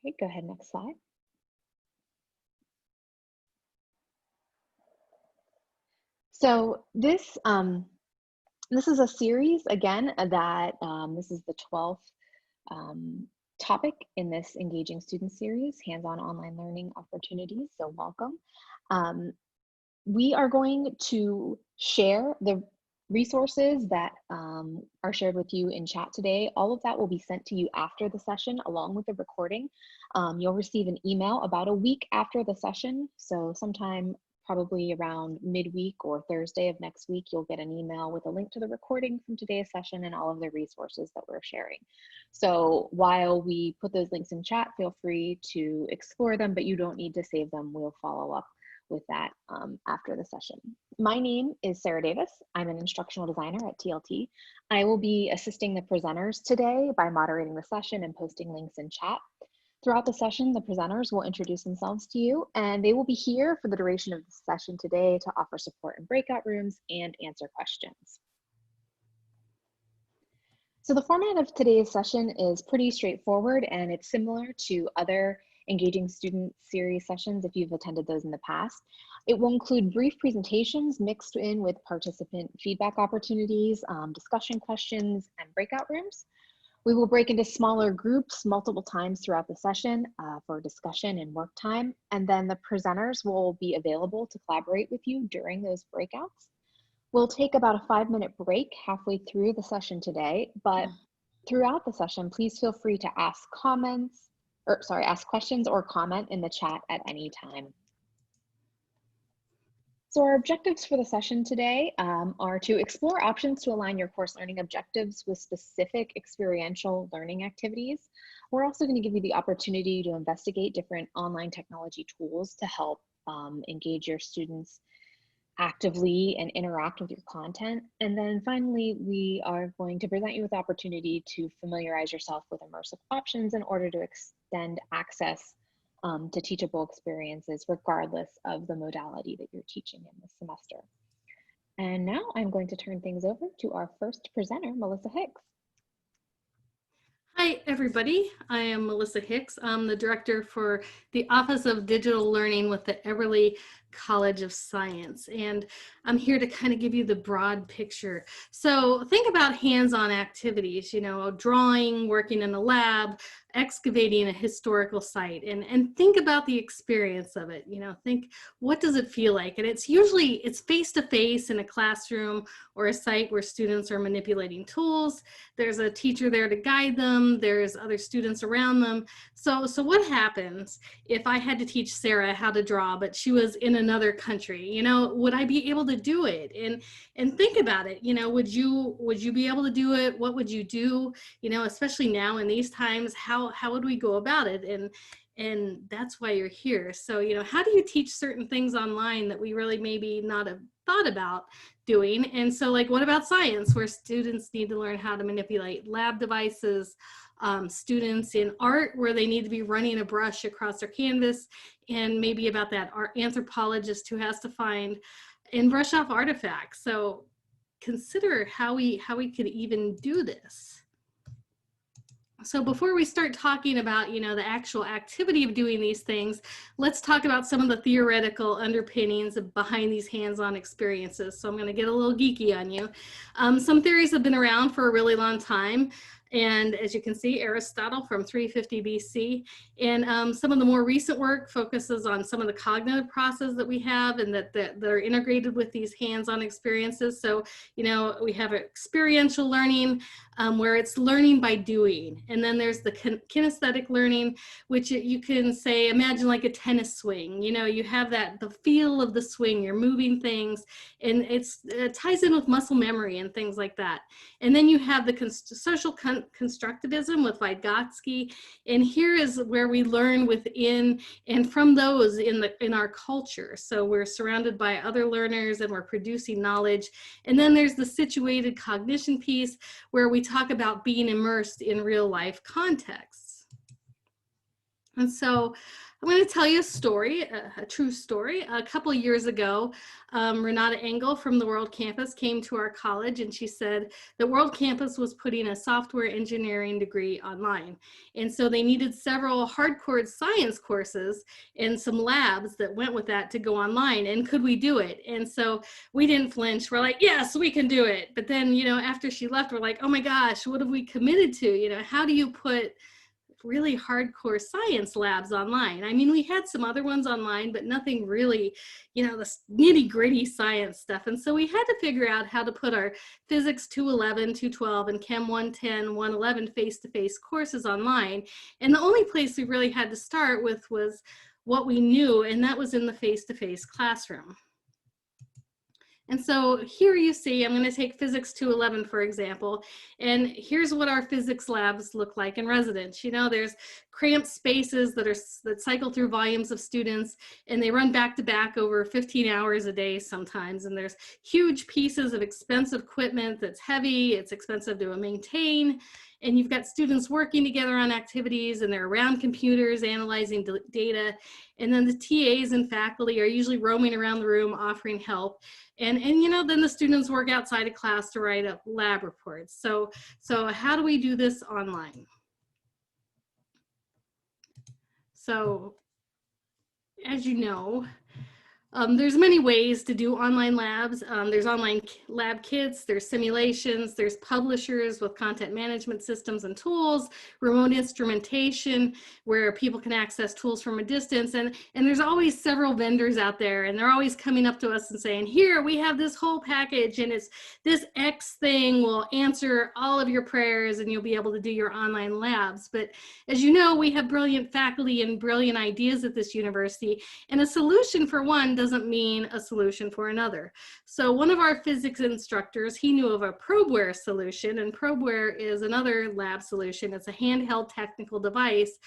Okay, go ahead, next slide. So this is a series, again, that this is the 12th topic in this Engaging Students series, Hands-on Online Learning Opportunities, so welcome. We are going to share the resources that are shared with you in chat today. All of that will be sent to you after the session along with the recording. You'll receive an email about a week after the session, so sometime probably around midweek or Thursday of next week, you'll get an email with a link to the recording from today's session and all of the resources that we're sharing. So while we put those links in chat, feel free to explore them, but you don't need to save them. We'll follow up with that after the session. My name is Sarah Davis. I'm an instructional designer at TLT. I will be assisting the presenters today by moderating the session and posting links in chat. Throughout the session, the presenters will introduce themselves to you, and they will be here for the duration of the session today to offer support in breakout rooms and answer questions. So the format of today's session is pretty straightforward, and it's similar to other Engaging Student series sessions if you've attended those in the past. It will include brief presentations mixed in with participant feedback opportunities, discussion questions, and breakout rooms. We will break into smaller groups multiple times throughout the session for discussion and work time, and then the presenters will be available to collaborate with you during those breakouts. We'll take about a 5-minute break halfway through the session today, but throughout the session, please feel free to ask questions or comment in the chat at any time. So our objectives for the session today are to explore options to align your course learning objectives with specific experiential learning activities. We're also going to give you the opportunity to investigate different online technology tools to help engage your students actively and interact with your content. And then finally, we are going to present you with the opportunity to familiarize yourself with immersive options in order to extend access to teachable experiences regardless of the modality that you're teaching in this semester. And now I'm going to turn things over to our first presenter, Melissa Hicks. Hi, everybody. I am Melissa Hicks. I'm the director for the Office of Digital Learning with the Everly College of Science, and I'm here to kind of give you the broad picture. So think about hands-on activities, you know, drawing, working in a lab, excavating a historical site, and think about the experience of it. You know, think, what does it feel like? And it's face-to-face in a classroom or a site where students are manipulating tools. There's a teacher there to guide them. There's other students around them. So what happens if I had to teach Sarah how to draw, but she was in another country? You know, would I be able to do it? And think about it. You know, would you be able to do it? What would you do? You know, especially now in these times, how would we go about it? And that's why you're here. So, you know, how do you teach certain things online that we really maybe not have thought about doing? And so, like, what about science, where students need to learn how to manipulate lab devices, students in art, where they need to be running a brush across their canvas, and maybe about that art anthropologist who has to find and brush off artifacts. So consider how we could even do this. So before we start talking about, you know, the actual activity of doing these things, let's talk about some of the theoretical underpinnings behind these hands-on experiences. So I'm going to get a little geeky on you. Some theories have been around for a really long time. And as you can see, Aristotle from 350 BC. And some of the more recent work focuses on some of the cognitive processes that we have and that are integrated with these hands-on experiences. So, you know, we have experiential learning where it's learning by doing. And then there's the kinesthetic learning, which you can say, imagine like a tennis swing. You know, you have the feel of the swing, you're moving things, and it ties in with muscle memory and things like that. And then you have the social constructivism with Vygotsky, and here is where we learn within and from those in our culture. So we're surrounded by other learners and we're producing knowledge. And then there's the situated cognition piece, where we talk about being immersed in real life contexts. And so I'm going to tell you a story, a true story. A couple of years ago, Renata Engel from the World Campus came to our college, and she said that World Campus was putting a software engineering degree online. And so they needed several hardcore science courses and some labs that went with that to go online. And could we do it? And so we didn't flinch. We're like, yes, we can do it. But then, after she left, we're like, oh my gosh, what have we committed to? How do you put really hardcore science labs online? I mean, we had some other ones online, but nothing really, the nitty gritty science stuff. And so we had to figure out how to put our Physics 211, 212, and Chem 110, 111 face-to-face courses online. And the only place we really had to start with was what we knew, and that was in the face-to-face classroom. And so here you see, I'm going to take Physics 211, for example, and here's what our physics labs look like in residence. There's cramped spaces that cycle through volumes of students, and they run back to back over 15 hours a day sometimes. And there's huge pieces of expensive equipment that's heavy, it's expensive to maintain. And you've got students working together on activities, and they're around computers analyzing data. And then the TAs and faculty are usually roaming around the room offering help. And then the students work outside of class to write up lab reports. So how do we do this online? So as you know, there's many ways to do online labs. There's online lab kits, there's simulations, there's publishers with content management systems and tools, remote instrumentation where people can access tools from a distance. And there's always several vendors out there, and they're always coming up to us and saying, here, we have this whole package, and it's this X thing will answer all of your prayers, and you'll be able to do your online labs. But as you know, we have brilliant faculty and brilliant ideas at this university, and a solution for one doesn't mean a solution for another. So one of our physics instructors, he knew of a probeware solution, and probeware is another lab solution. It's a handheld technical device.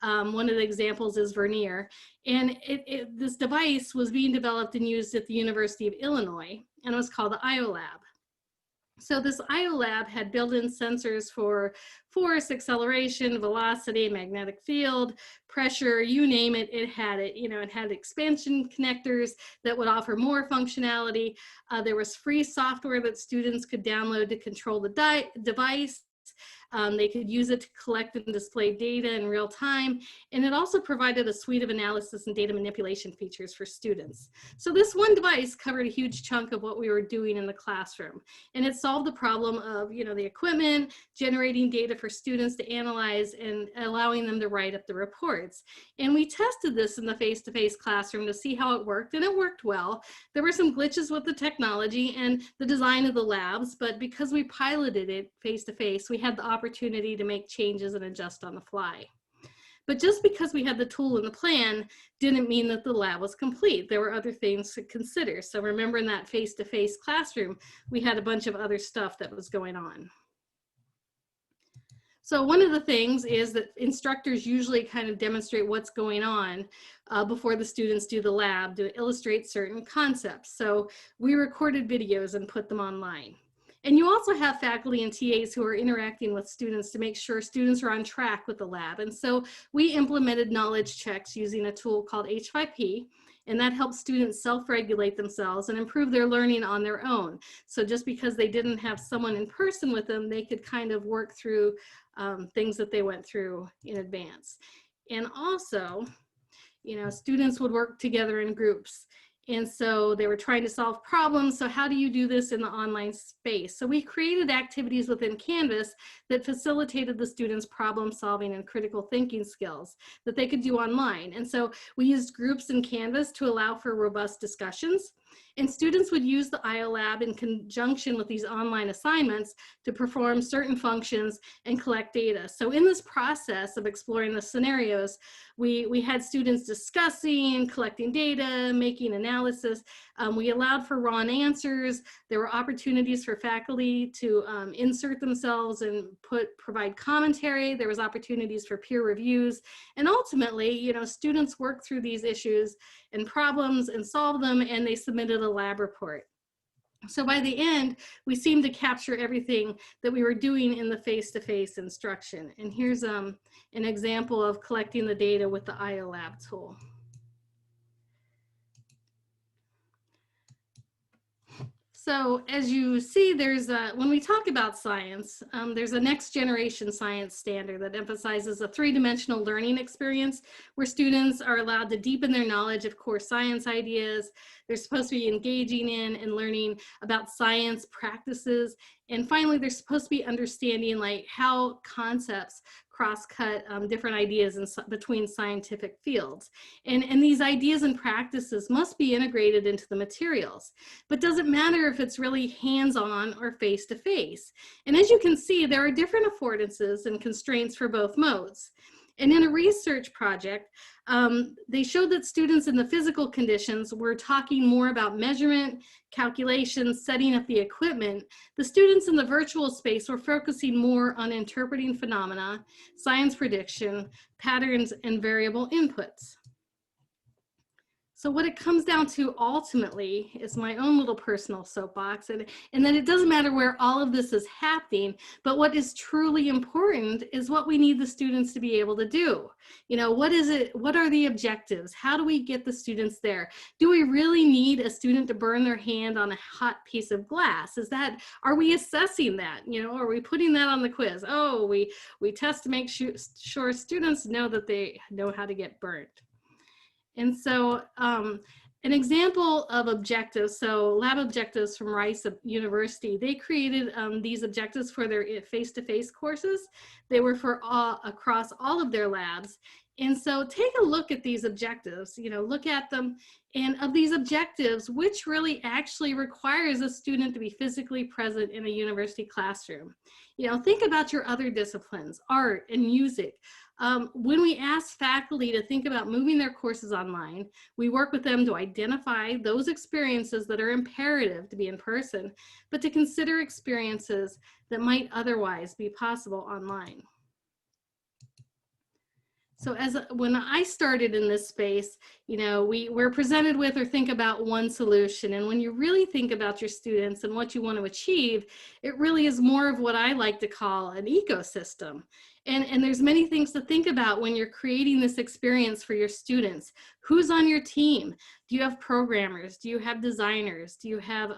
One of the examples is Vernier. And this device was being developed and used at the University of Illinois, and it was called the IOLab. So this IOLab had built-in sensors for force, acceleration, velocity, magnetic field, pressure, you name it, it had it. It had expansion connectors that would offer more functionality. There was free software that students could download to control the device. They could use it to collect and display data in real time. And it also provided a suite of analysis and data manipulation features for students. So this one device covered a huge chunk of what we were doing in the classroom. And it solved the problem of, the equipment, generating data for students to analyze, and allowing them to write up the reports. And we tested this in the face-to-face classroom to see how it worked, and it worked well. There were some glitches with the technology and the design of the labs, but because we piloted it face-to-face, we had the opportunity to make changes and adjust on the fly. But just because we had the tool and the plan didn't mean that the lab was complete. There were other things to consider. So remember, in that face-to-face classroom, we had a bunch of other stuff that was going on. So one of the things is that instructors usually kind of demonstrate what's going on before the students do the lab to illustrate certain concepts. So we recorded videos and put them online. And you also have faculty and TAs who are interacting with students to make sure students are on track with the lab. And so we implemented knowledge checks using a tool called H5P, and that helps students self-regulate themselves and improve their learning on their own. So just because they didn't have someone in person with them, they could kind of work through things that they went through in advance. And also, students would work together in groups. And so they were trying to solve problems. So how do you do this in the online space? So we created activities within Canvas that facilitated the students' problem solving and critical thinking skills that they could do online. And so we used groups in Canvas to allow for robust discussions. And students would use the IOLab in conjunction with these online assignments to perform certain functions and collect data. So in this process of exploring the scenarios, we had students discussing, collecting data, making analysis. We allowed for raw answers. There were opportunities for faculty to insert themselves and provide commentary. There was opportunities for peer reviews. And ultimately, students worked through these issues and problems and solved them, and they submitted a lab report. So by the end, we seemed to capture everything that we were doing in the face-to-face instruction. And here's an example of collecting the data with the IOLab tool. So as you see, when we talk about science, there's a next generation science standard that emphasizes a three-dimensional learning experience where students are allowed to deepen their knowledge of core science ideas. They're supposed to be engaging in and learning about science practices. And finally, they're supposed to be understanding like how concepts cross-cut different ideas between scientific fields. And these ideas and practices must be integrated into the materials. But doesn't matter if it's really hands-on or face-to-face. And as you can see, there are different affordances and constraints for both modes. And in a research project, they showed that students in the physical conditions were talking more about measurement, calculations, setting up the equipment. The students in the virtual space were focusing more on interpreting phenomena, science prediction, patterns, and variable inputs. So what it comes down to ultimately is my own little personal soapbox, and that it doesn't matter where all of this is happening, but what is truly important is what we need the students to be able to do. You know, what is it? What are the objectives? How do we get the students there? Do we really need a student to burn their hand on a hot piece of glass? Are we assessing that? You know, are we putting that on the quiz? Oh, we test to make sure students know that they know how to get burnt. And so an example of objectives, so lab objectives from Rice University, they created these objectives for their face-to-face courses. They were for across all of their labs. And so take a look at these objectives, you know, look at them, and of these objectives, which really actually requires a student to be physically present in a university classroom. You know, think about your other disciplines, art and music. When we ask faculty to think about moving their courses online, we work with them to identify those experiences that are imperative to be in person, but to consider experiences that might otherwise be possible online. So when I started in this space, you know, we're presented with or think about one solution. And when you really think about your students and what you want to achieve, it really is more of what I like to call an ecosystem. And there's many things to think about when you're creating this experience for your students. Who's on your team? Do you have programmers? Do you have designers? Do you have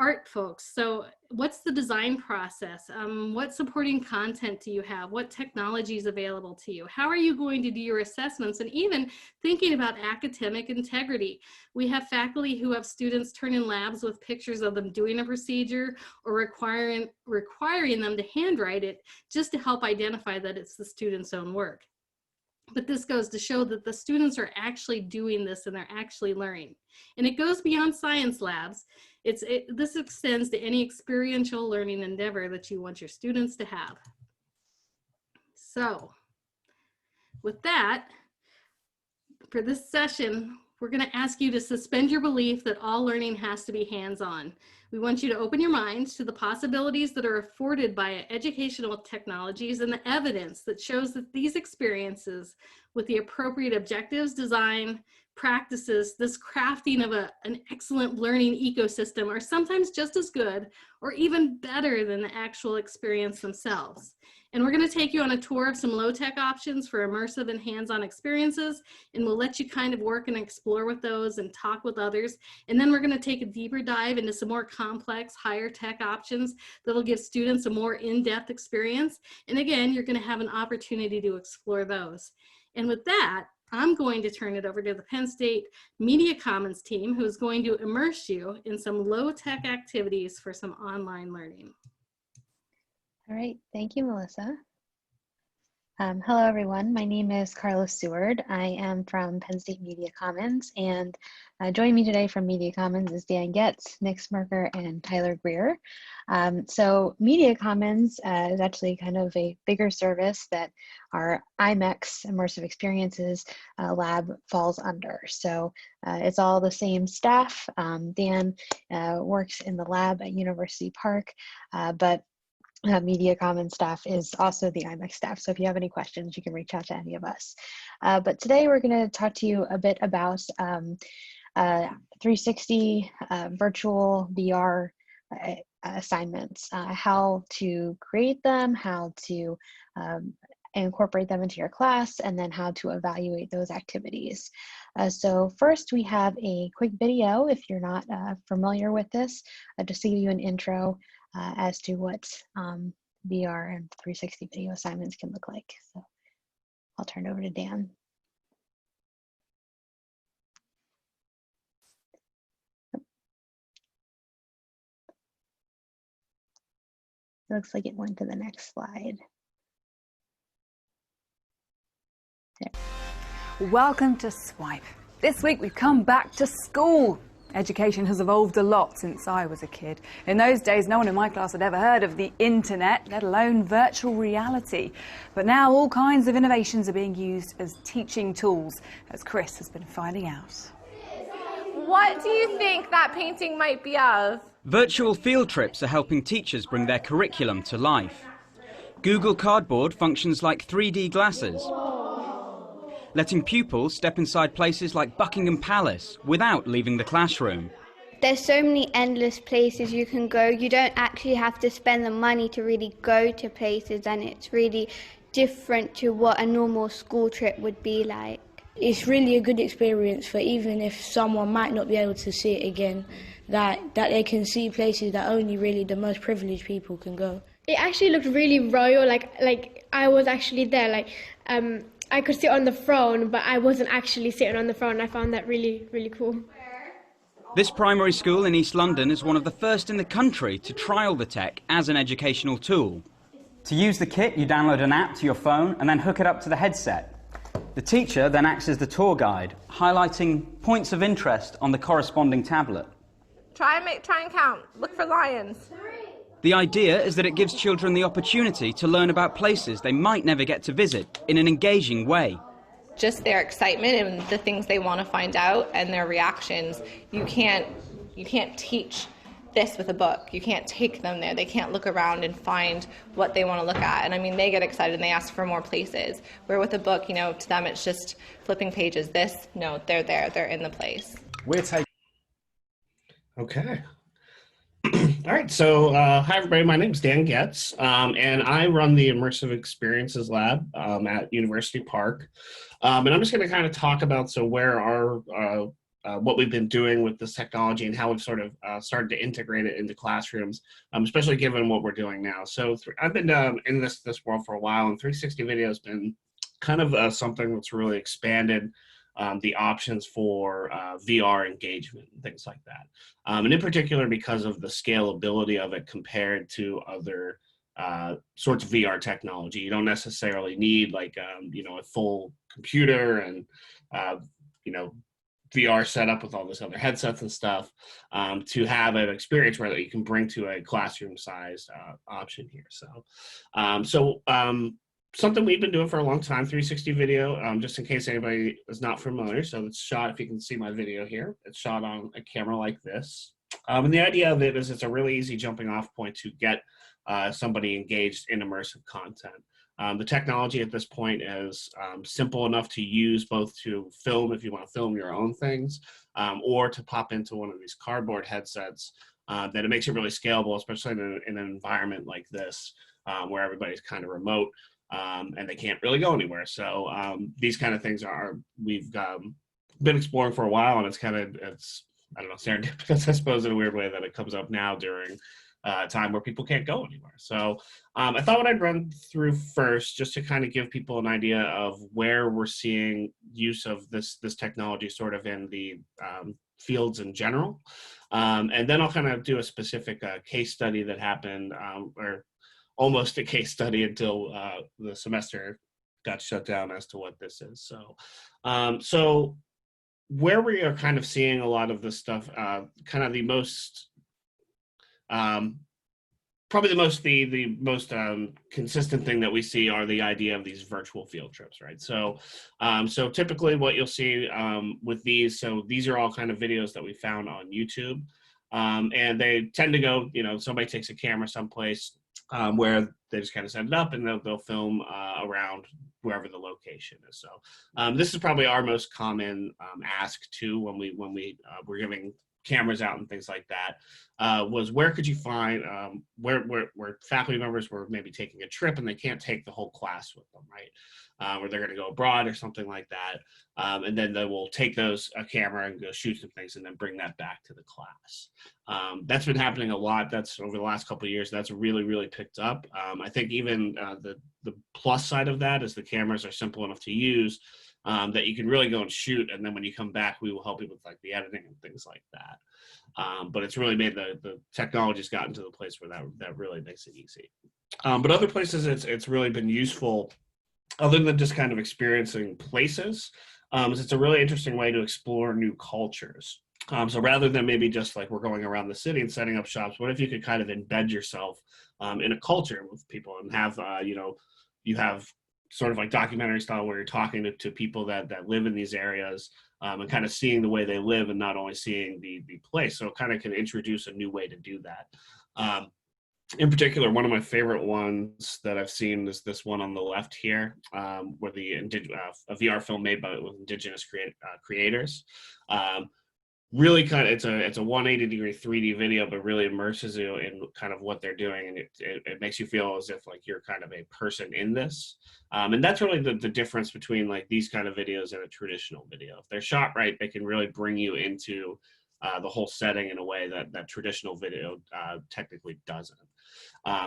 art folks? So what's the design process? What supporting content do you have? What technology is available to you? How are you going to do your assessments? And even thinking about academic integrity. We have faculty who have students turn in labs with pictures of them doing a procedure or requiring them to handwrite it just to help identify that it's the student's own work. But this goes to show that the students are actually doing this and they're actually learning. And it goes beyond science labs. This extends to any experiential learning endeavor that you want your students to have. So with that, for this session, we're going to ask you to suspend your belief that all learning has to be hands-on. We want you to open your minds to the possibilities that are afforded by educational technologies and the evidence that shows that these experiences with the appropriate objectives, design, practices, this crafting of an excellent learning ecosystem are sometimes just as good or even better than the actual experience themselves. And we're going to take you on a tour of some low-tech options for immersive and hands-on experiences, and we'll let you kind of work and explore with those and talk with others. And then we're going to take a deeper dive into some more complex, higher-tech options that'll give students a more in-depth experience. And again, you're going to have an opportunity to explore those. And with that, I'm going to turn it over to the Penn State Media Commons team, who's going to immerse you in some low-tech activities for some online learning. All right, thank you, Melissa. Hello, everyone. My name is Carlos Seward. I am from Penn State Media Commons, and joining me today from Media Commons is Dan Getz, Nick Smirker, and Tyler Greer. So Media Commons is actually kind of a bigger service that our IMEX Immersive Experiences lab falls under. So it's all the same staff. Dan works in the lab at University Park, but Media Commons staff is also the IMEX staff. So if you have any questions, you can reach out to any of us. But today we're going to talk to you a bit about 360 virtual VR assignments, how to create them, how to incorporate them into your class, and then how to evaluate those activities. So first we have a quick video, if you're not familiar with this, just to give you an intro as to what VR and 360 video assignments can look like. So I'll turn it over to Dan. It looks like it went to the next slide. There. Welcome to Swipe. This week we've come back to school. Education has evolved a lot since I was a kid. In those days, no one in my class had ever heard of the internet, let alone virtual reality. But now all kinds of innovations are being used as teaching tools, as Chris has been finding out. What do you think that painting might be of? Virtual field trips are helping teachers bring their curriculum to life. Google Cardboard functions like 3D glasses, letting pupils step inside places like Buckingham Palace without leaving the classroom. There's so many endless places you can go. You don't actually have to spend the money to really go to places, and it's really different to what a normal school trip would be like. It's really a good experience for even if someone might not be able to see it again, that they can see places that only really the most privileged people can go. It actually looked really royal, like I was actually there, I could sit on the throne, but I wasn't actually sitting on the throne. I found that really, really cool. This primary school in East London is one of the first in the country to trial the tech as an educational tool. To use the kit, you download an app to your phone and then hook it up to the headset. The teacher then acts as the tour guide, highlighting points of interest on the corresponding tablet. Try and count. Look for lions. The idea is that it gives children the opportunity to learn about places they might never get to visit in an engaging way. Just their excitement and the things they want to find out and their reactions. You can't teach this with a book. You can't take them there. They can't look around and find what they want to look at. And I mean, they get excited and they ask for more places. Where with a book, to them it's just flipping pages. This, no, they're there. They're in the place. Okay. All right, so hi everybody, my name is Dan Getz, and I run the Immersive Experiences Lab at University Park. And I'm just going to kind of talk about where our what we've been doing with this technology and how we've sort of started to integrate it into classrooms, especially given what we're doing now. So I've been in this world for a while, and 360 video has been kind of something that's really expanded the options for VR engagement and things like that. And in particular, because of the scalability of it compared to other sorts of VR technology. You don't necessarily need like, a full computer and, VR setup with all this other headsets and stuff to have an experience where that you can bring to a classroom-sized option here. So, something we've been doing for a long time, 360 video, just in case anybody is not familiar. So it's shot, if you can see my video here, it's shot on a camera like this. And the idea of it is it's a really easy jumping off point to get somebody engaged in immersive content. The technology at this point is simple enough to use both to film if you want to film your own things or to pop into one of these cardboard headsets that it makes it really scalable, especially in an environment like this where everybody's kind of remote. And they can't really go anywhere. So these kind of things we've been exploring for a while, and it's I don't know, serendipitous, I suppose, in a weird way that it comes up now during a time where people can't go anywhere. So I thought what I'd run through first, just to kind of give people an idea of where we're seeing use of this technology sort of in the fields in general. And then I'll kind of do a specific case study that happened, or almost a case study until the semester got shut down as to what this is. So where we are kind of seeing a lot of this stuff, kind of the most, probably the most consistent thing that we see are the idea of these virtual field trips, right? So typically what you'll see with these, so these are all kind of videos that we found on YouTube. And they tend to go, somebody takes a camera someplace, where they just kind of set it up and they'll film around wherever the location is. So this is probably our most common ask too when we're giving cameras out and things like that, was where could you find where faculty members were maybe taking a trip and they can't take the whole class with them, right? Or they're going to go abroad or something like that, and then they will take a camera and go shoot some things and then bring that back to the class. That's been happening a lot. That's over the last couple of years. That's really picked up. I think even the plus side of that is the cameras are simple enough to use, that you can really go and shoot, and then when you come back, we will help you with like the editing and things like that. But it's really made the technology's gotten to the place where that really makes it easy. But other places it's really been useful, other than just kind of experiencing places, is it's a really interesting way to explore new cultures. So rather than maybe just like we're going around the city and setting up shops, what if you could kind of embed yourself in a culture with people and have, you have sort of like documentary style where you're talking to people that live in these areas, and kind of seeing the way they live and not only seeing the place. So it kind of can introduce a new way to do that. In particular, one of my favorite ones that I've seen is this one on the left here, where a VR film made with indigenous creators. Really kind of, it's a 180-degree 3D video, but really immerses you in kind of what they're doing, and it makes you feel as if like you're kind of a person in this. And that's really the difference between like these kind of videos and a traditional video. If they're shot right, they can really bring you into the whole setting in a way that traditional video technically doesn't.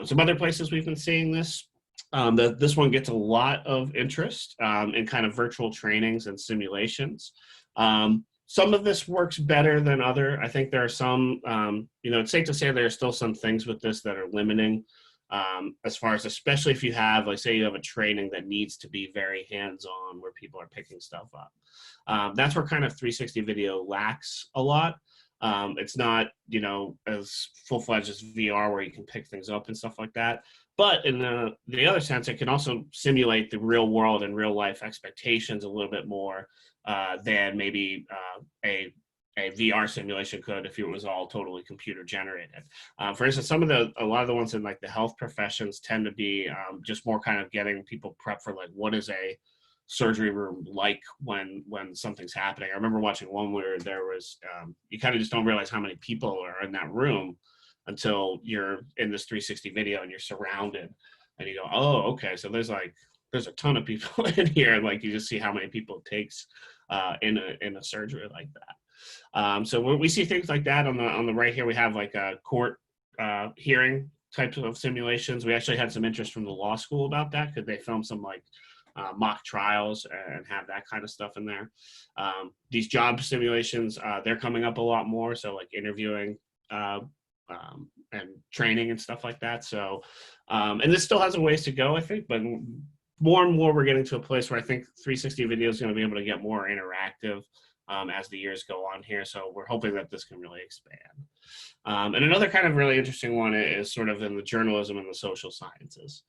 Some other places we've been seeing this. This one gets a lot of interest in kind of virtual trainings and simulations. Some of this works better than other. I think there are some, it's safe to say there are still some things with this that are limiting, as far as, especially if you have, like, say you have a training that needs to be very hands-on where people are picking stuff up. That's where kind of 360 video lacks a lot. It's not, as full-fledged as VR where you can pick things up and stuff like that. But in the other sense, it can also simulate the real world and real life expectations a little bit more than maybe a VR simulation could if it was all totally computer generated. For instance, a lot of the ones in like the health professions tend to be just more kind of getting people prepped for like, what is a surgery room like when something's happening. I remember watching one where there was, you kind of just don't realize how many people are in that room until you're in this 360 video and you're surrounded and you go, oh, okay, so there's a ton of people in here, and like you just see how many people it takes in a surgery like that. So when we see things like that on the right here, we have like a court hearing types of simulations. We actually had some interest from the law school about that. Could they film some like mock trials and have that kind of stuff in there? These job simulations, they're coming up a lot more. So like interviewing and training and stuff like that. So, and this still has a ways to go, I think, but more and more we're getting to a place where I think 360 video is going to be able to get more interactive as the years go on here. So we're hoping that this can really expand. And another kind of really interesting one is sort of in the journalism and the social sciences.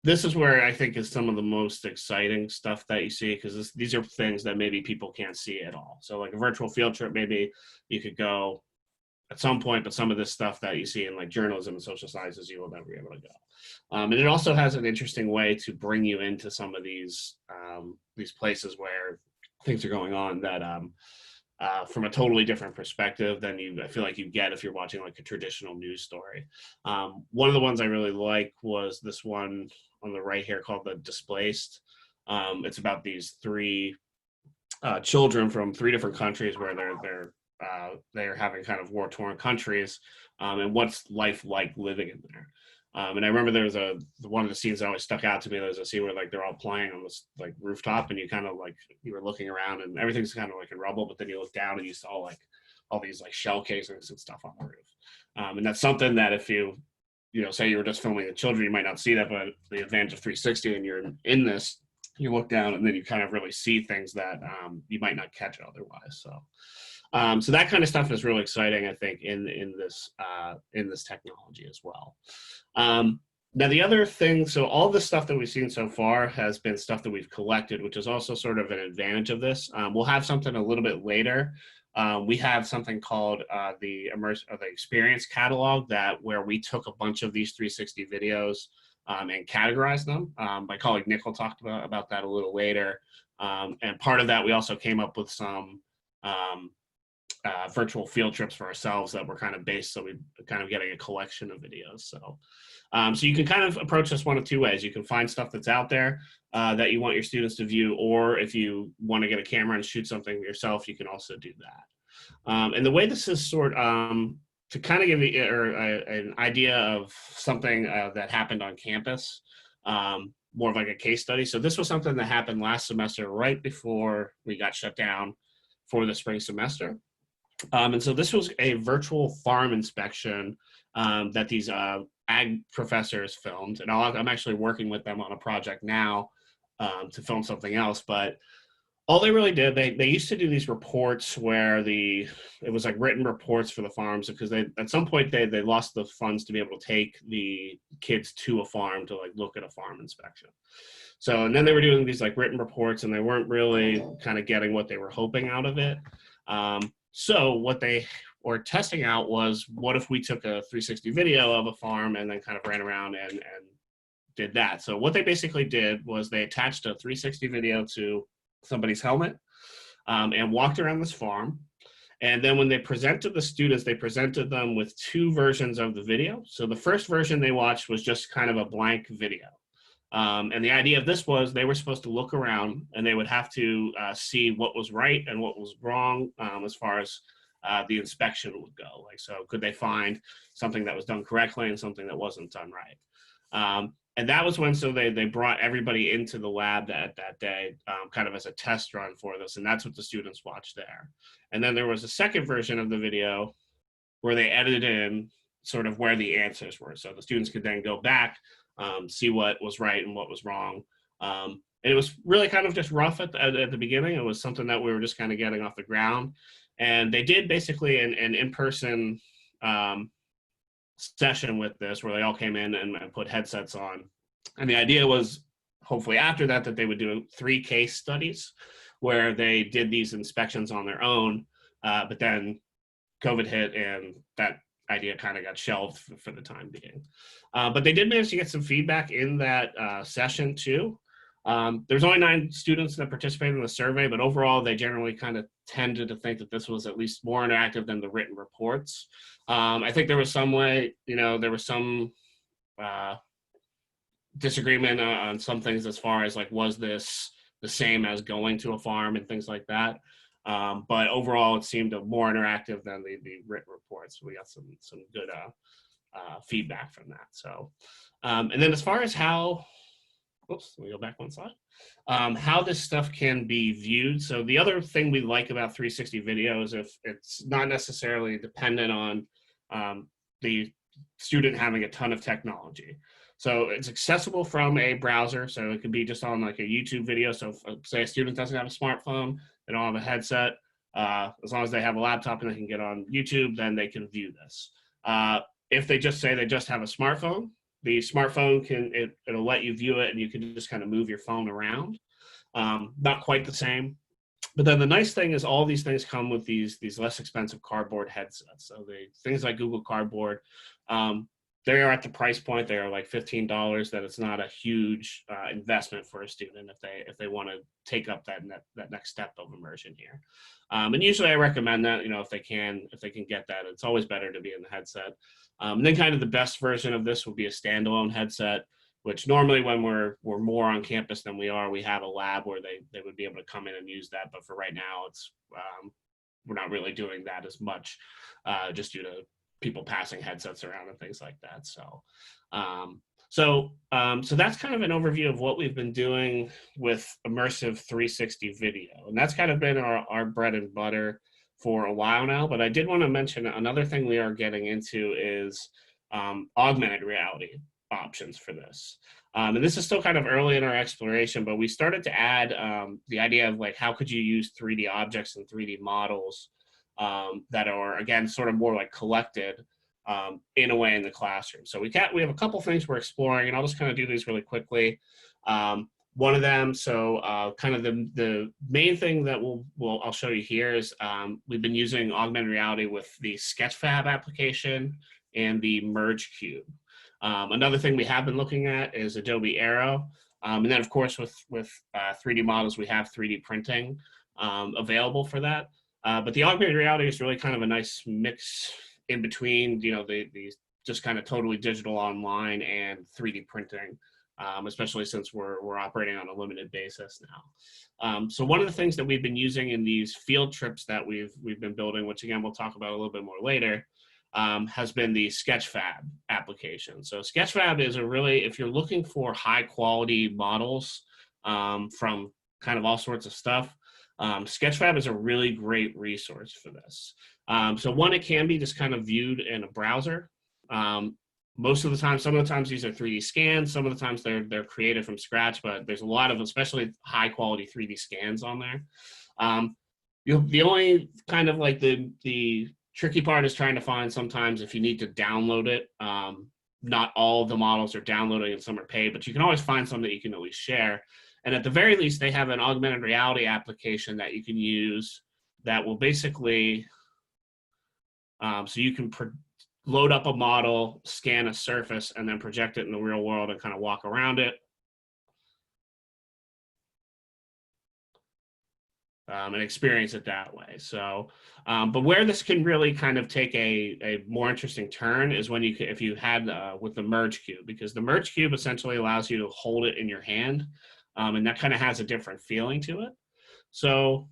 This is where I think is some of the most exciting stuff that you see, because these are things that maybe people can't see at all. So like a virtual field trip, maybe you could go at some point, but some of this stuff that you see in like journalism and social sciences, you will never be able to go. And it also has an interesting way to bring you into some of these places where things are going on that from a totally different perspective than I feel like you get if you're watching like a traditional news story. One of the ones I really like was this one on the right here called The Displaced. It's about these three children from three different countries where they're having kind of war-torn countries, and what's life like living in there. And I remember there was one of the scenes that always stuck out to me. There was a scene where like they're all playing on this like rooftop, and you kind of like, you were looking around and everything's kind of like in rubble, but then you look down and you saw like all these like shell casings and stuff on the roof. And that's something that if you say you were just filming the children, you might not see that, but the advantage of 360 and you're in this, you look down and then you kind of really see things that you might not catch otherwise. So that kind of stuff is really exciting, I think, in this technology as well. Now the other thing, so all the stuff that we've seen so far has been stuff that we've collected, which is also sort of an advantage of this. We'll have something a little bit later. We have something called the Experience Catalog, where we took a bunch of these 360 videos and categorize them. My colleague Nick will talk about that a little later. And part of that, we also came up with some virtual field trips for ourselves that were kind of based, so we kind of getting a collection of videos. So you can kind of approach this one of two ways. You can find stuff that's out there that you want your students to view, or if you want to get a camera and shoot something yourself, you can also do that. And the way this is to kind of give you an idea of something that happened on campus, more of like a case study. So this was something that happened last semester, right before we got shut down for the spring semester. And so this was a virtual farm inspection that these ag professors filmed. And I'm actually working with them on a project now to film something else. But all they really did, they used to do these reports where it was like written reports for the farms, because at some point they lost the funds to be able to take the kids to a farm to like look at a farm inspection. So, and then they were doing these like written reports, and they weren't really kind of getting what they were hoping out of it. So what they were testing out was, what if we took a 360 video of a farm and then kind of ran around and did that? So what they basically did was they attached a 360 video to somebody's helmet and walked around this farm. And then when they presented the students, they presented them with two versions of the video. So the first version they watched was just kind of a blank video. And the idea of this was they were supposed to look around and they would have to see what was right and what was wrong as far as the inspection would go. Like, so could they find something that was done correctly and something that wasn't done right? And that was when, so they brought everybody into the lab that day, kind of as a test run for this. And that's what the students watched there. And then there was a second version of the video where they edited in sort of where the answers were. So the students could then go back, see what was right and what was wrong. And it was really kind of just rough at the beginning. It was something that we were just kind of getting off the ground. And they did basically an in-person session with this, where they all came in and put headsets on. And the idea was, hopefully after that, that they would do 3 case studies where they did these inspections on their own. But then COVID hit and that idea kind of got shelved for the time being. But they did manage to get some feedback in that session too. There's only 9 students that participated in the survey, but overall they generally kind of tended to think that this was at least more interactive than the written reports. I think there was some way, there was some disagreement on some things as far as like, was this the same as going to a farm and things like that. But overall, it seemed more interactive than the written reports. We got some good feedback from that. So, and then as far as how, oops, let me go back one slide. How this stuff can be viewed. So the other thing we like about 360 videos, if it's not necessarily dependent on the student having a ton of technology. So it's accessible from a browser. So it could be just on like a YouTube video. So if, say a student doesn't have a smartphone, they don't have a headset, as long as they have a laptop and they can get on YouTube, then they can view this. If they just say they just have a smartphone, the smartphone it'll let you view it and you can just kind of move your phone around. Not quite the same. But then the nice thing is all these things come with these less expensive cardboard headsets. So things like Google Cardboard, they are at the price point. They are like $15. That it's not a huge investment for a student if they want to take up that next step of immersion here. And usually I recommend that, if they can get that. It's always better to be in the headset. And then kind of the best version of this would be a standalone headset, which normally when we're more on campus than we have a lab where they would be able to come in and use that. But for right now, it's we're not really doing that as much, just due to people passing headsets around and things like that. So, so that's kind of an overview of what we've been doing with immersive 360 video, and that's kind of been our bread and butter for a while now. But I did want to mention another thing we are getting into is augmented reality options for this. And this is still kind of early in our exploration, but we started to add the idea of like, how could you use 3D objects and 3D models that are, again, sort of more like collected in a way in the classroom. So we have a couple things we're exploring, and I'll just kind of do these really quickly. One of them, so kind of the main thing that I'll show you here is we've been using augmented reality with the Sketchfab application and the Merge Cube. Another thing we have been looking at is Adobe Aero. And then, of course, with 3D models, we have 3D printing available for that. But the augmented reality is really kind of a nice mix in between, the just kind of totally digital online and 3D printing, especially since we're operating on a limited basis now. So one of the things that we've been using in these field trips that we've been building, which again we'll talk about a little bit more later, has been the Sketchfab application. So Sketchfab is if you're looking for high quality models from kind of all sorts of stuff, Sketchfab is a really great resource for this. So one, it can be just kind of viewed in a browser. Most of the time, some of the times these are 3D scans, some of the times they're created from scratch, but there's a lot of especially high quality 3D scans on there. The only kind of like the tricky part is trying to find sometimes if you need to download it. Not all of the models are downloading and some are paid, but you can always find some that you can at least share. And at the very least, they have an augmented reality application that you can use that will basically, so you can load up a model, scan a surface, and then project it in the real world and kind of walk around it. And experience it that way. So, but where this can really kind of take a more interesting turn is when if you had with the Merge Cube, because the Merge Cube essentially allows you to hold it in your hand, and that kind of has a different feeling to it. So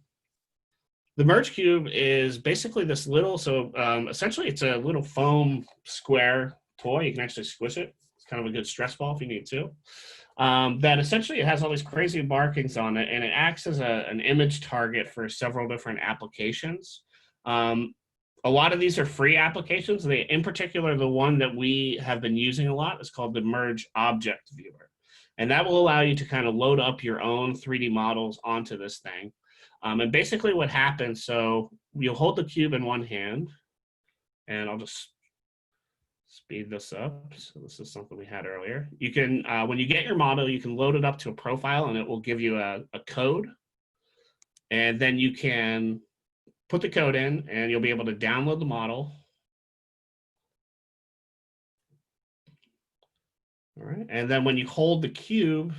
the Merge Cube is basically this little, essentially it's a little foam square toy. You can actually squish it. It's kind of a good stress ball if you need to. That essentially it has all these crazy markings on it, and it acts as an image target for several different applications. A lot of these are free applications. In particular, the one that we have been using a lot is called the Merge Object Viewer. And that will allow you to kind of load up your own 3D models onto this thing. And basically what happens, so you'll hold the cube in one hand, and I'll just speed this up. So this is something we had earlier. You can, when you get your model, you can load it up to a profile and it will give you a code. And then you can put the code in and you'll be able to download the model. All right, and then when you hold the cube,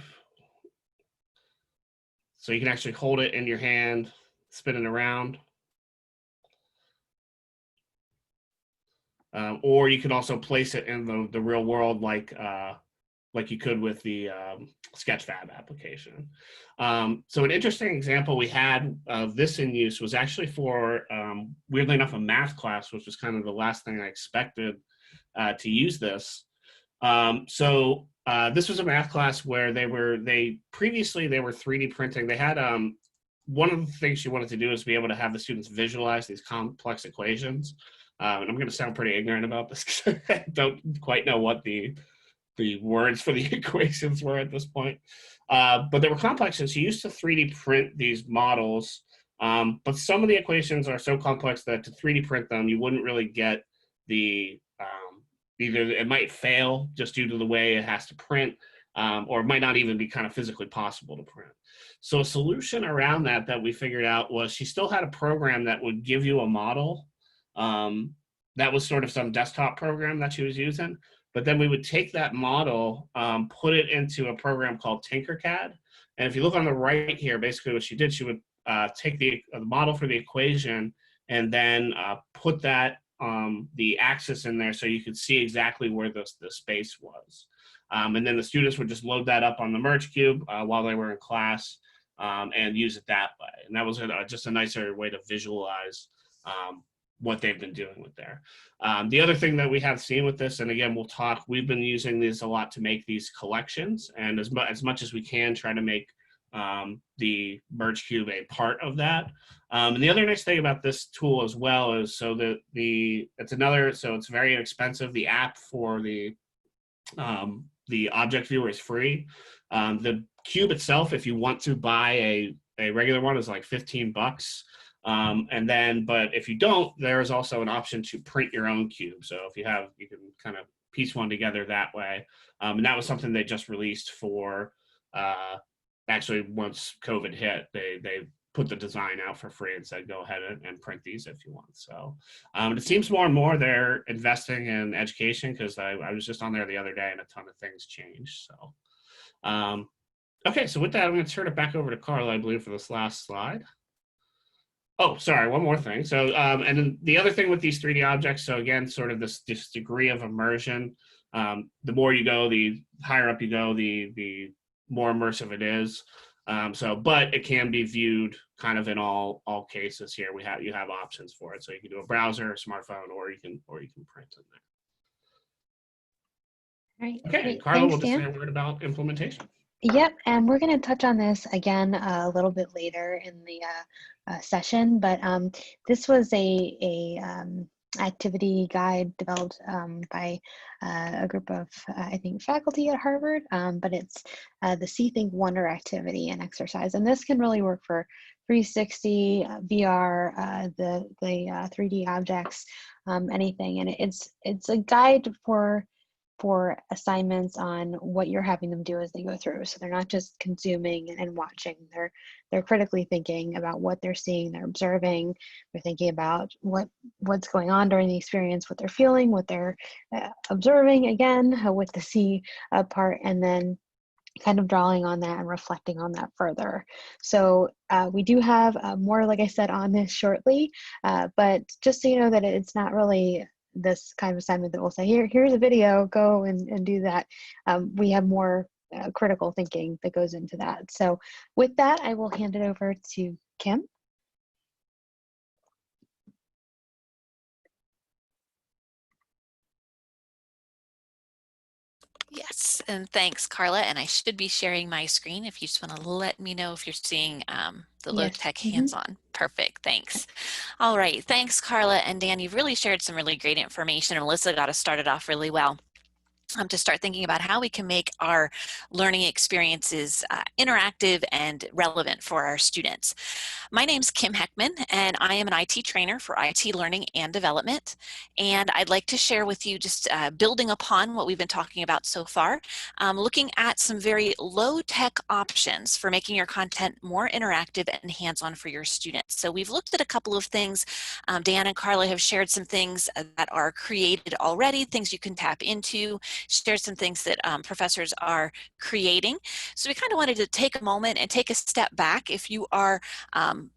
so you can actually hold it in your hand, spin it around. Or you can also place it in the real world like you could with the Sketchfab application. So an interesting example we had of this in use was actually for, weirdly enough, a math class, which was kind of the last thing I expected to use this. This was a math class where previously they were 3D printing. They had one of the things she wanted to do is be able to have the students visualize these complex equations. And I'm going to sound pretty ignorant about this because I don't quite know what the words for the equations were at this point. But they were complex, and she used to 3D print these models. But some of the equations are so complex that to 3D print them, you wouldn't really get the either it might fail just due to the way it has to print, or it might not even be kind of physically possible to print. So a solution around that we figured out was she still had a program that would give you a model. That was sort of some desktop program that she was using. But then we would take that model, put it into a program called Tinkercad. And if you look on the right here, basically what she did, she would take the model for the equation and then put that the axis in there so you could see exactly where the space was. And then the students would just load that up on the Merge Cube while they were in class and use it that way. And that was just a nicer way to visualize what they've been doing with there. The other thing that we have seen with this, and again, we've been using these a lot to make these collections, and as much as we can try to make the Merge Cube a part of that. And the other nice thing about this tool as well is so it's very inexpensive. The app for the object viewer is free. The cube itself, if you want to buy a regular one, is like $15. But if you don't, there's also an option to print your own cube. So if you can kind of piece one together that way. And that was something they just released for, actually once COVID hit, they put the design out for free and said, go ahead and print these if you want. So it seems more and more they're investing in education, because I was just on there the other day and a ton of things changed. So, okay, so with that, I'm going to turn it back over to Carla, I believe, for this last slide. Oh, sorry, one more thing. So, and then the other thing with these 3D objects, so again, sort of this degree of immersion, the more you go, the higher up you go, the more immersive it is. But it can be viewed kind of in all cases here. You have options for it. So you can do a browser, a smartphone, or you can print in there. All right. Okay, Great. and Carla Thanks, will just Dan. say a word about implementation. Yep, and we're going to touch on this again a little bit later in the session, but this was a activity guide developed by a group of, I think, faculty at Harvard, but it's the See, Think, Wonder activity and exercise, and this can really work for 360, VR, the 3D objects, anything, and it's a guide for assignments on what you're having them do as they go through. So they're not just consuming and watching, they're critically thinking about what they're seeing, they're observing, they're thinking about what's going on during the experience, what they're feeling, what they're observing again with the see part, and then kind of drawing on that and reflecting on that further. So we do have more, like I said, on this shortly, but just so you know that it's not really this kind of assignment that we'll say, here's a video, go and do that. We have more critical thinking that goes into that. So with that, I will hand it over to Kim. Yes, and thanks, Carla. And I should be sharing my screen if you just want to let me know if you're seeing the low-tech hands-on. Perfect, thanks. All right, thanks, Carla and Dan. You've really shared some really great information, and Melissa got us started off really well. To start thinking about how we can make our learning experiences interactive and relevant for our students. My name's Kim Heckman, and I am an IT trainer for IT learning and development. And I'd like to share with you, just building upon what we've been talking about so far, looking at some very low-tech options for making your content more interactive and hands-on for your students. So we've looked at a couple of things. Dan and Carla have shared some things that are created already, things you can tap into, shared some things that professors are creating. So we kind of wanted to take a moment and take a step back. If you are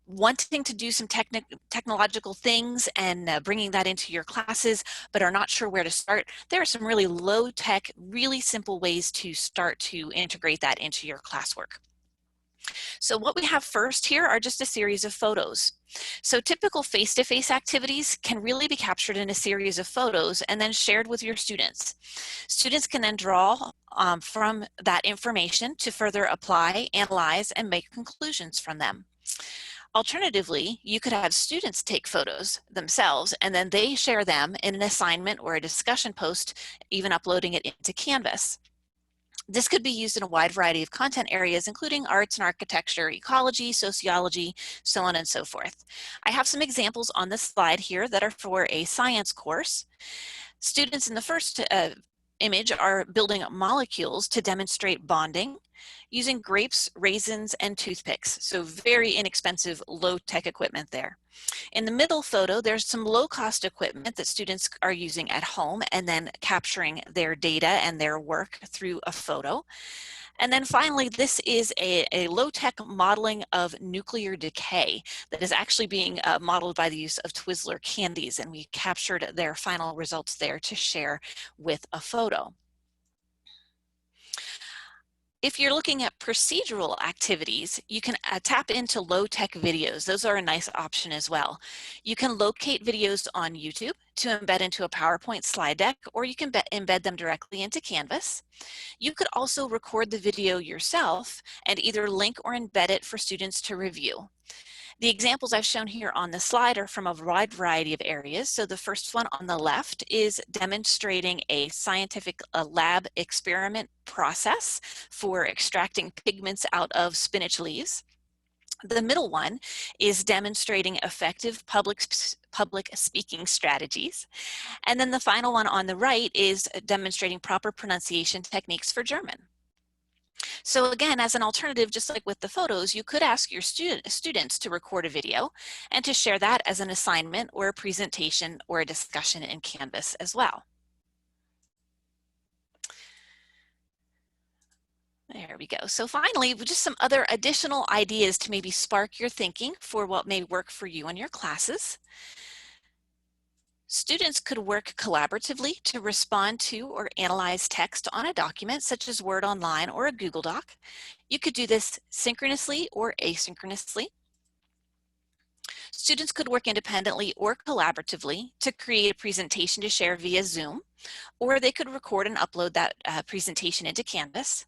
wanting to do some technological things and bringing that into your classes, but are not sure where to start, there are some really low-tech, really simple ways to start to integrate that into your classwork. So what we have first here are just a series of photos. So typical face-to-face activities can really be captured in a series of photos and then shared with your students. Students can then draw from that information to further apply, analyze, and make conclusions from them. Alternatively, you could have students take photos themselves and then they share them in an assignment or a discussion post, even uploading it into Canvas. This could be used in a wide variety of content areas, including arts and architecture, ecology, sociology, so on and so forth. I have some examples on this slide here that are for a science course. Students in the first image are building molecules to demonstrate bonding using grapes, raisins, and toothpicks. So very inexpensive, low-tech equipment there. In the middle photo, there's some low-cost equipment that students are using at home and then capturing their data and their work through a photo. And then finally, this is a low-tech modeling of nuclear decay that is actually being modeled by the use of Twizzler candies, and we captured their final results there to share with a photo. If you're looking at procedural activities, you can tap into low-tech videos. Those are a nice option as well. You can locate videos on YouTube to embed into a PowerPoint slide deck, or you can embed them directly into Canvas. You could also record the video yourself and either link or embed it for students to review. The examples I've shown here on the slide are from a wide variety of areas. So the first one on the left is demonstrating a scientific lab experiment process for extracting pigments out of spinach leaves. The middle one is demonstrating effective public speaking strategies. And then the final one on the right is demonstrating proper pronunciation techniques for German. So again, as an alternative, just like with the photos, you could ask your students to record a video and to share that as an assignment or a presentation or a discussion in Canvas as well. There we go. So finally, just some other additional ideas to maybe spark your thinking for what may work for you and your classes. Students could work collaboratively to respond to or analyze text on a document such as Word Online or a Google Doc. You could do this synchronously or asynchronously. Students could work independently or collaboratively to create a presentation to share via Zoom, or they could record and upload that presentation into Canvas.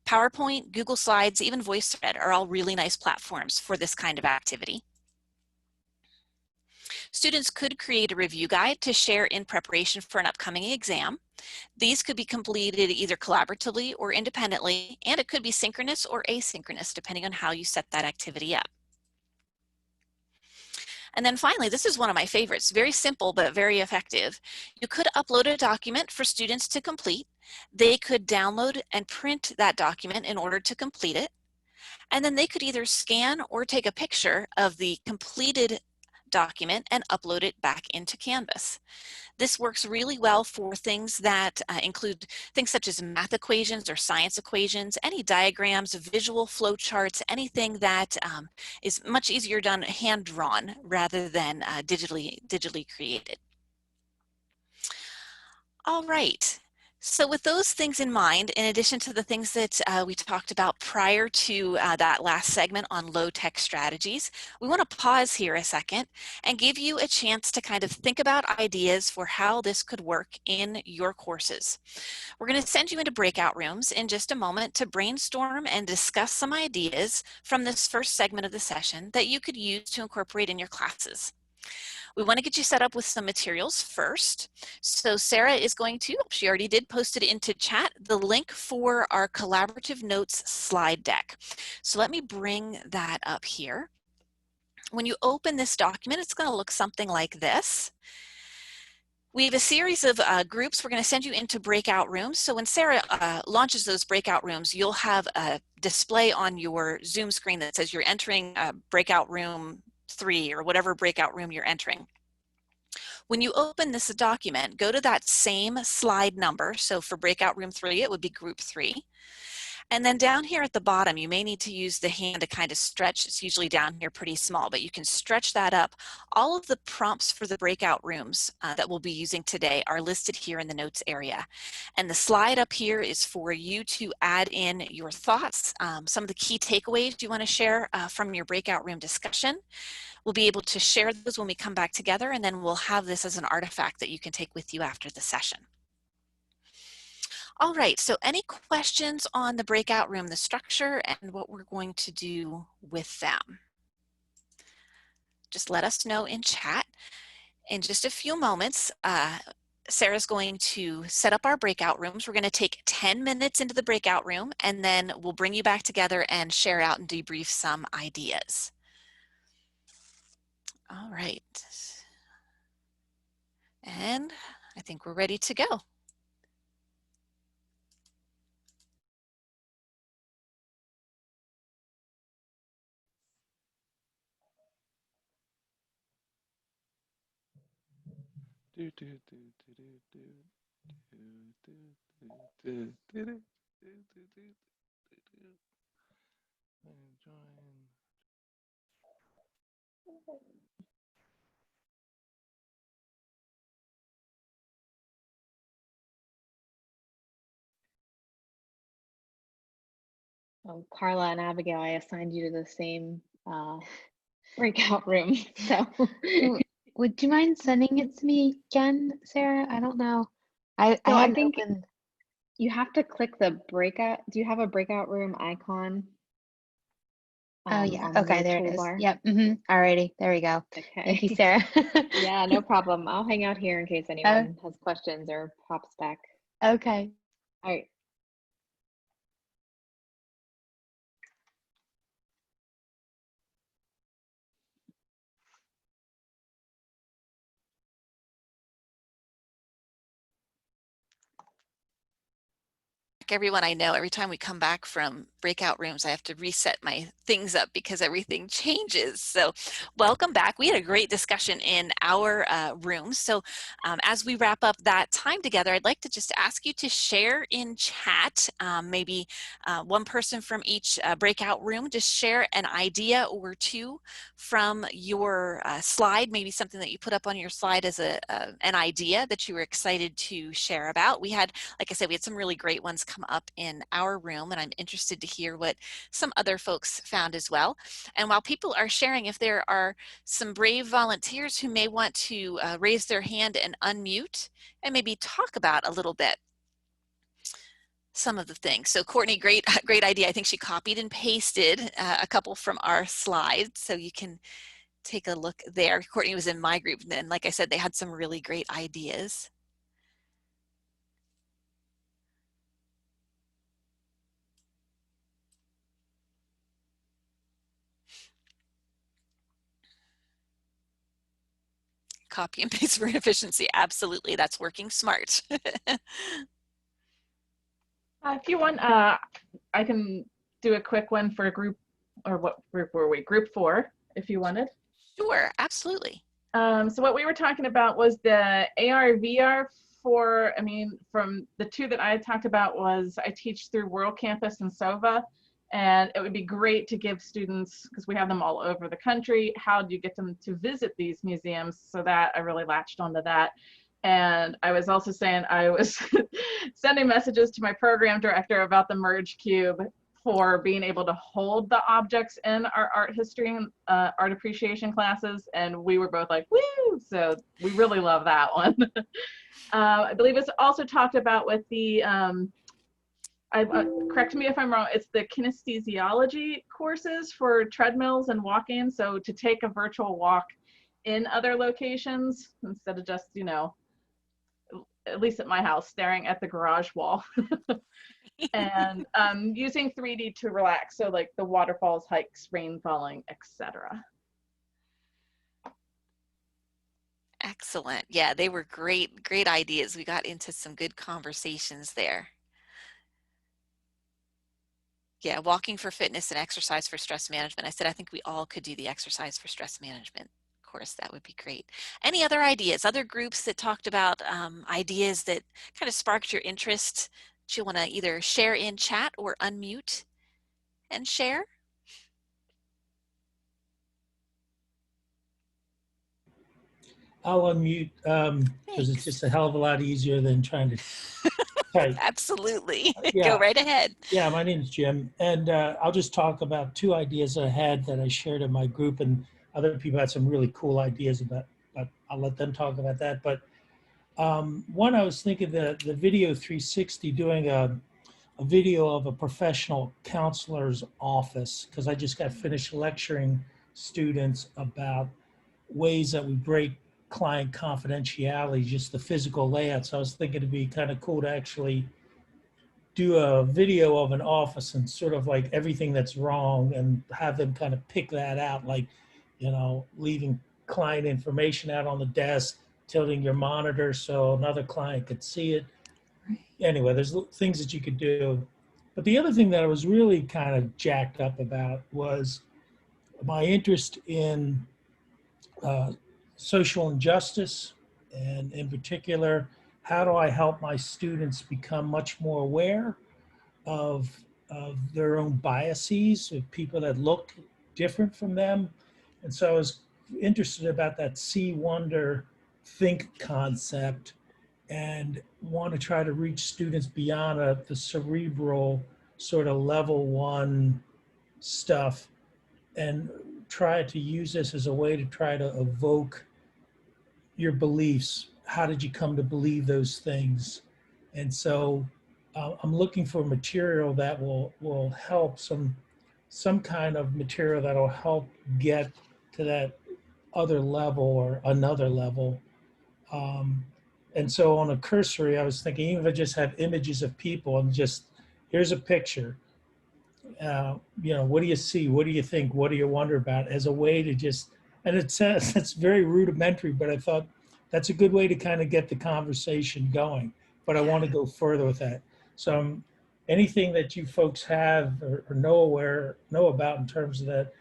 PowerPoint, Google Slides, even VoiceThread are all really nice platforms for this kind of activity. Students could create a review guide to share in preparation for an upcoming exam. These could be completed either collaboratively or independently, and it could be synchronous or asynchronous depending on how you set that activity up. And then finally, this is one of my favorites, very simple but very effective. You could upload a document for students to complete. They could download and print that document in order to complete it. And then they could either scan or take a picture of the completed document and upload it back into Canvas. This works really well for things that include things such as math equations or science equations, any diagrams, visual flow charts, anything that is much easier done hand-drawn rather than digitally created. All right. So with those things in mind, in addition to the things that we talked about prior to that last segment on low-tech strategies, we want to pause here a second and give you a chance to kind of think about ideas for how this could work in your courses. We're going to send you into breakout rooms in just a moment to brainstorm and discuss some ideas from this first segment of the session that you could use to incorporate in your classes. We want to get you set up with some materials first. So Sarah is going to, she already did post it into chat, the link for our collaborative notes slide deck. So let me bring that up here. When you open this document, it's going to look something like this. We have a series of groups. We're going to send you into breakout rooms. So when Sarah launches those breakout rooms, you'll have a display on your Zoom screen that says you're entering breakout room 3 or whatever breakout room you're entering. When you open this document, go to that same slide number. So for breakout room 3, it would be group 3. And then down here at the bottom, you may need to use the hand to kind of stretch. It's usually down here pretty small, but you can stretch that up. All of the prompts for the breakout rooms that we'll be using today are listed here in the notes area. And the slide up here is for you to add in your thoughts, some of the key takeaways you want to share from your breakout room discussion. We'll be able to share those when we come back together, and then we'll have this as an artifact that you can take with you after the session. All right, so any questions on the breakout room, the structure, and what we're going to do with them? Just let us know in chat. In just a few moments, Sarah's going to set up our breakout rooms. We're going to take 10 minutes into the breakout room, and then we'll bring you back together and share out and debrief some ideas. All right. And I think we're ready to go. Oh, Carla and Abigail, I assigned you to the same breakout room. So would you mind sending it to me again, Sarah? I don't know. I I think opened. you have to click the breakout. Do you have a breakout room icon? Oh yeah. On Okay, your there it is. toolbar? Yep. Alrighty. There we go. Okay. Thank you, Sarah. Yeah, no problem. I'll hang out here in case anyone has questions or pops back. Okay. All right. everyone I know. Every time we come back from breakout rooms, I have to reset my things up because everything changes. So welcome back. We had a great discussion in our rooms. So as we wrap up that time together, I'd like to just ask you to share in chat, maybe one person from each breakout room, just share an idea or two from your slide, maybe something that you put up on your slide as an idea that you were excited to share about. We had, like I said, we had some really great ones come up in our room, and I'm interested to hear what some other folks found as well. And while people are sharing, if there are some brave volunteers who may want to raise their hand and unmute and maybe talk about a little bit some of the things. So Courtney, great idea. I think she copied and pasted a couple from our slides, so you can take a look there. Courtney was in my group, and like I said, they had some really great ideas. Copy and paste for efficiency. Absolutely, that's working smart. If you want, I can do a quick one for a group, or what group were we? Group 4, if you wanted. Sure, absolutely. So what we were talking about was the AR, VR for, from the two that I had talked about was I teach through World Campus and SOVA, and it would be great to give students, because we have them all over the country, how do you get them to visit these museums? So that I really latched onto that. And I was also saying I was sending messages to my program director about the Merge Cube for being able to hold the objects in our art history and art appreciation classes. And we were both like, woo! So we really love that one. I believe it's also talked about with the, correct me if I'm wrong, it's the kinesiology courses for treadmills and walking. So to take a virtual walk in other locations instead of just, at least at my house, staring at the garage wall. And using 3D to relax. So like the waterfalls, hikes, rain falling, etc. Excellent. Yeah, they were great ideas. We got into some good conversations there. Yeah, walking for fitness and exercise for stress management. I said, I think we all could do the exercise for stress management course. That would be great. Any other ideas, other groups that talked about ideas that kind of sparked your interest that you want to either share in chat or unmute and share? I'll unmute because it's just a hell of a lot easier than trying to type. Absolutely. Yeah. Go right ahead. Yeah, my name is Jim, and I'll just talk about 2 ideas I had that I shared in my group, and other people had some really cool ideas about, but I'll let them talk about that. But one, I was thinking the Video 360, doing a video of a professional counselor's office, because I just got finished lecturing students about ways that we break client confidentiality, just the physical layout. So I was thinking it'd be kind of cool to actually do a video of an office and sort of like everything that's wrong and have them kind of pick that out, like, leaving client information out on the desk, tilting your monitor so another client could see it. Anyway, there's things that you could do. But the other thing that I was really kind of jacked up about was my interest in social injustice, and in particular, how do I help my students become much more aware of their own biases, of people that look different from them. And so I was interested about that see, wonder, think concept, and want to try to reach students beyond the cerebral sort of level 1 stuff, and try to use this as a way to try to evoke your beliefs. How did you come to believe those things? And so I'm looking for material that will help, some kind of material that will help get to that other level or another level. And so on a cursory, I was thinking, even if I just have images of people and just, here's a picture, what do you see? What do you think? What do you wonder about? As a way to just, and it's very rudimentary, but I thought that's a good way to kind of get the conversation going. But I want to go further with that. So I'm anything that you folks have or know about in terms of that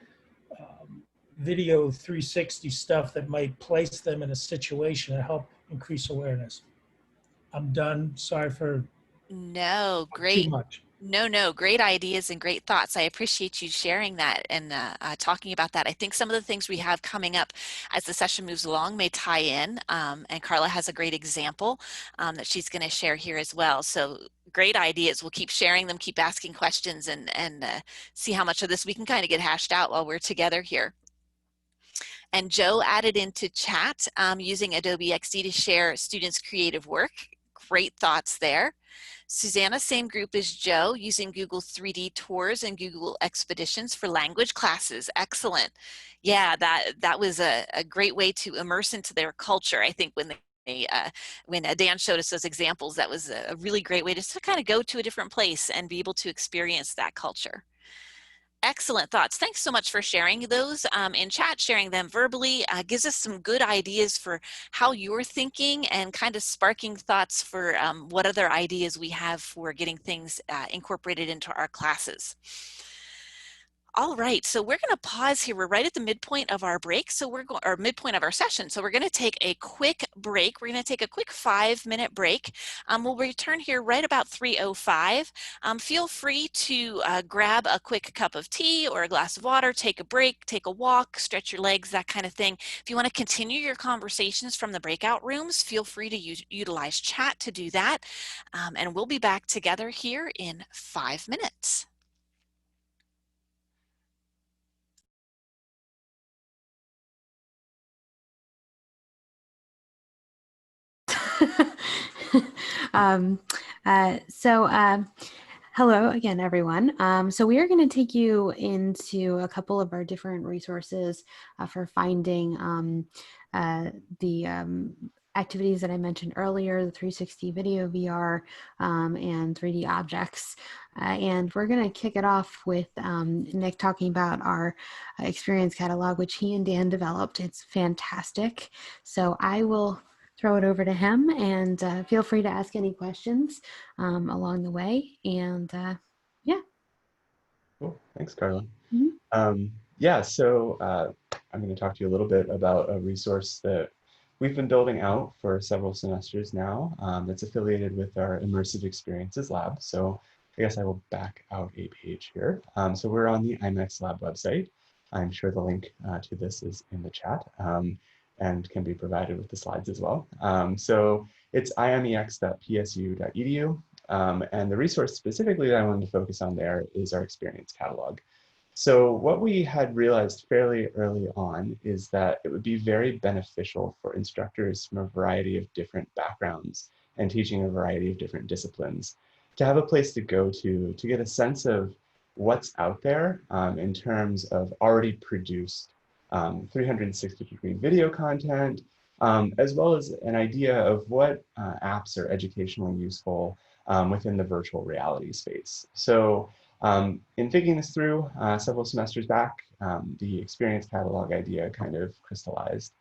video 360 stuff that might place them in a situation to help increase awareness. I'm done. Sorry for No, too great. much. No, great ideas and great thoughts. I appreciate you sharing that and talking about that. I think some of the things we have coming up as the session moves along may tie in, and Carla has a great example that she's going to share here as well. So great ideas. We'll keep sharing them, keep asking questions, and see how much of this we can kind of get hashed out while we're together here. And Joe added into chat using Adobe XD to share students' creative work. Great thoughts there. Susanna, same group as Joe, using Google 3D Tours and Google Expeditions for language classes. Excellent. Yeah, that was a great way to immerse into their culture. I think when Dan showed us those examples, that was a really great way to kind of go to a different place and be able to experience that culture. Excellent thoughts. Thanks so much for sharing those in chat, sharing them verbally. Gives us some good ideas for how you're thinking and kind of sparking thoughts for what other ideas we have for getting things incorporated into our classes. All right, so we're going to pause here. We're right at the midpoint of our break, so or midpoint of our session. So we're going to take a quick break. We're going to take a quick 5-minute break. We'll return here right about 3:05. Feel free to grab a quick cup of tea or a glass of water, take a break, take a walk, stretch your legs, that kind of thing. If you want to continue your conversations from the breakout rooms, feel free to utilize chat to do that. And we'll be back together here in 5 minutes. Hello again, everyone. So we are going to take you into a couple of our different resources for finding the activities that I mentioned earlier, the 360 video VR and 3D objects. And we're going to kick it off with Nick talking about our experience catalog, which he and Dan developed. It's fantastic. So I will throw it over to him, and feel free to ask any questions along the way. And yeah. Cool. Thanks, Carla. Mm-hmm. Yeah, so I'm going to talk to you a little bit about a resource that we've been building out for several semesters now that's affiliated with our Immersive Experiences Lab. So I guess I will back out a page here. So we're on the IMEX Lab website. I'm sure the link to this is in the chat and can be provided with the slides as well. So it's imex.psu.edu. And the resource specifically that I wanted to focus on there is our experience catalog. So what we had realized fairly early on is that it would be very beneficial for instructors from a variety of different backgrounds and teaching a variety of different disciplines to have a place to go to get a sense of what's out there in terms of already produced 360-degree video content, as well as an idea of what apps are educationally useful within the virtual reality space. So in thinking this through several semesters back, the experience catalog idea kind of crystallized.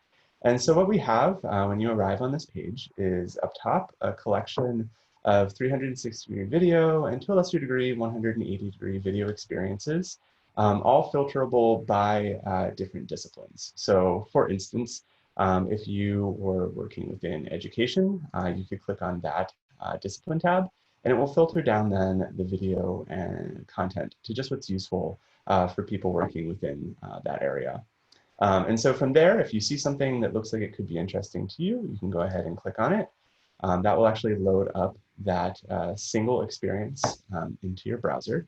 And so what we have when you arrive on this page is up top a collection of 360-degree video and to a lesser degree 180-degree video experiences, all filterable by different disciplines. So for instance, if you were working within education, you could click on that discipline tab, and it will filter down then the video and content to just what's useful for people working within that area. And so from there, if you see something that looks like it could be interesting to you, you can go ahead and click on it. That will actually load up that single experience into your browser.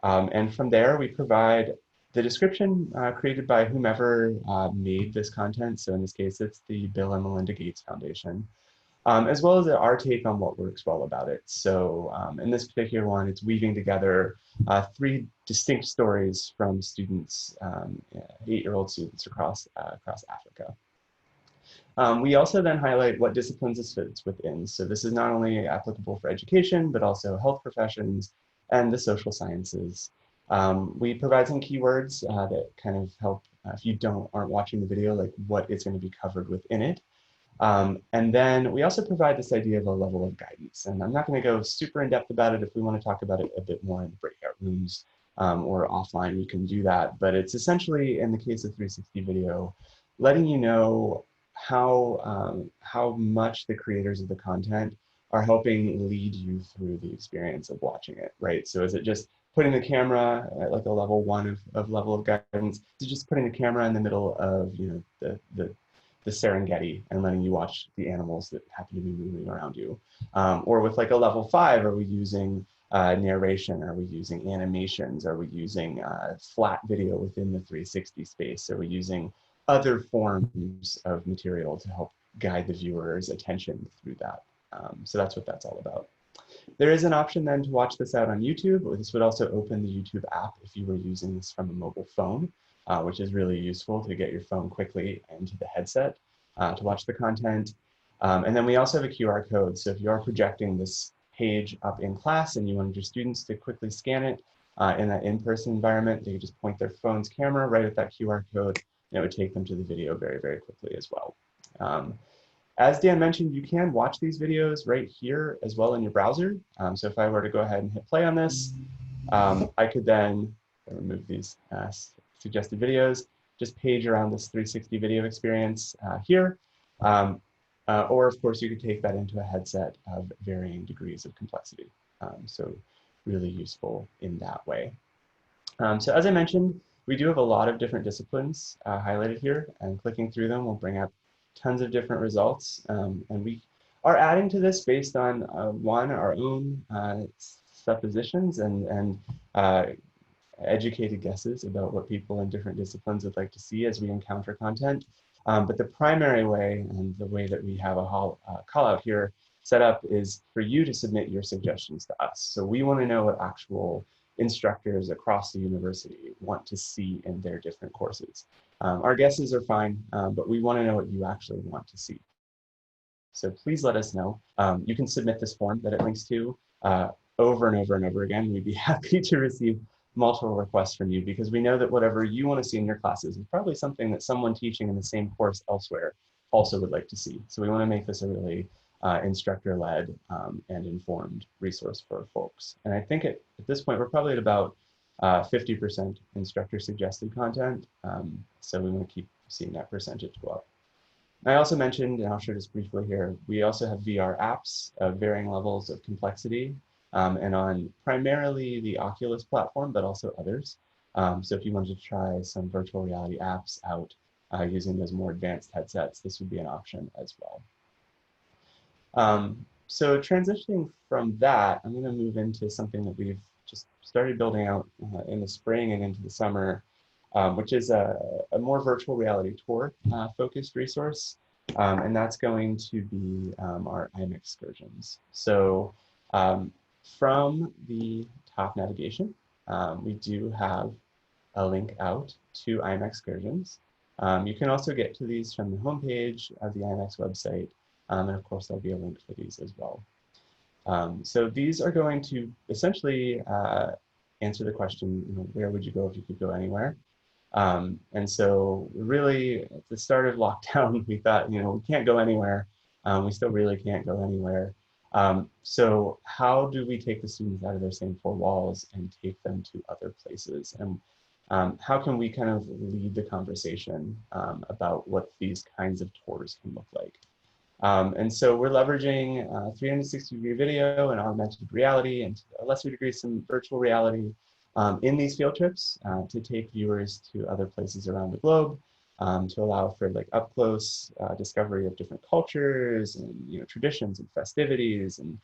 And from there, we provide the description created by whomever made this content. So in this case, it's the Bill and Melinda Gates Foundation. As well as our take on what works well about it. So in this particular one, it's weaving together 3 distinct stories from students, 8-year-old students across Africa. We also then highlight what disciplines this fits within. So this is not only applicable for education, but also health professions and the social sciences. We provide some keywords that kind of help if you aren't watching the video, like what is going to be covered within it. And then we also provide this idea of a level of guidance. And I'm not going to go super in depth about it. If we want to talk about it a bit more in the breakout rooms or offline, we can do that. But it's essentially, in the case of 360 video, letting you know how much the creators of the content are helping lead you through the experience of watching it, right? So is it just putting the camera at like a level 1 of level of guidance? Is it just putting the camera in the middle of, you know, the Serengeti and letting you watch the animals that happen to be moving around you? Or with like a level 5, are we using narration? Are we using animations? Are we using flat video within the 360 space? Are we using other forms of material to help guide the viewer's attention through that? So that's what that's all about. There is an option then to watch this out on YouTube. This would also open the YouTube app if you were using this from a mobile phone, which is really useful to get your phone quickly into the headset to watch the content. And then we also have a QR code. So if you are projecting this page up in class and you wanted your students to quickly scan it in that in-person environment, they could just point their phone's camera right at that QR code, and it would take them to the video very, very quickly as well. As Dan mentioned, you can watch these videos right here as well in your browser. So if I were to go ahead and hit play on this, I could then remove these suggested videos, just page around this 360 video experience here. Or of course, you could take that into a headset of varying degrees of complexity. So really useful in that way. So as I mentioned, we do have a lot of different disciplines highlighted here, and clicking through them will bring up tons of different results. And we are adding to this based on one, our own suppositions and educated guesses about what people in different disciplines would like to see as we encounter content. But the primary way, and the way that we have a call out here set up, is for you to submit your suggestions to us. So we want to know what actual instructors across the university want to see in their different courses. Our guesses are fine, but we want to know what you actually want to see. So please let us know. You can submit this form that it links to over and over and over again. We'd be happy to receive multiple requests from you, because we know that whatever you want to see in your classes is probably something that someone teaching in the same course elsewhere also would like to see. So we want to make this a really instructor-led and informed resource for folks. And I think at this point, we're probably at about 50% instructor-suggested content. So we want to keep seeing that percentage go up. I also mentioned, and I'll show this briefly here, we also have VR apps of varying levels of complexity and on primarily the Oculus platform, but also others. So if you wanted to try some virtual reality apps out using those more advanced headsets, this would be an option as well. So transitioning from that, I'm going to move into something that we've just started building out in the spring and into the summer, which is a more virtual reality tour focused resource. And that's going to be our IMEX excursions. So from the top navigation, we do have a link out to IMEX excursions. You can also get to these from the homepage of the IMEX website. And of course, there'll be a link for these as well. So these are going to essentially answer the question, where would you go if you could go anywhere? And so really at the start of lockdown, we thought, we can't go anywhere. We still really can't go anywhere. So how do we take the students out of their same four walls and take them to other places? And how can we kind of lead the conversation about what these kinds of tours can look like? And so we're leveraging 360-degree video and augmented reality, and to a lesser degree, some virtual reality in these field trips to take viewers to other places around the globe, to allow for like up close discovery of different cultures and traditions and festivities, and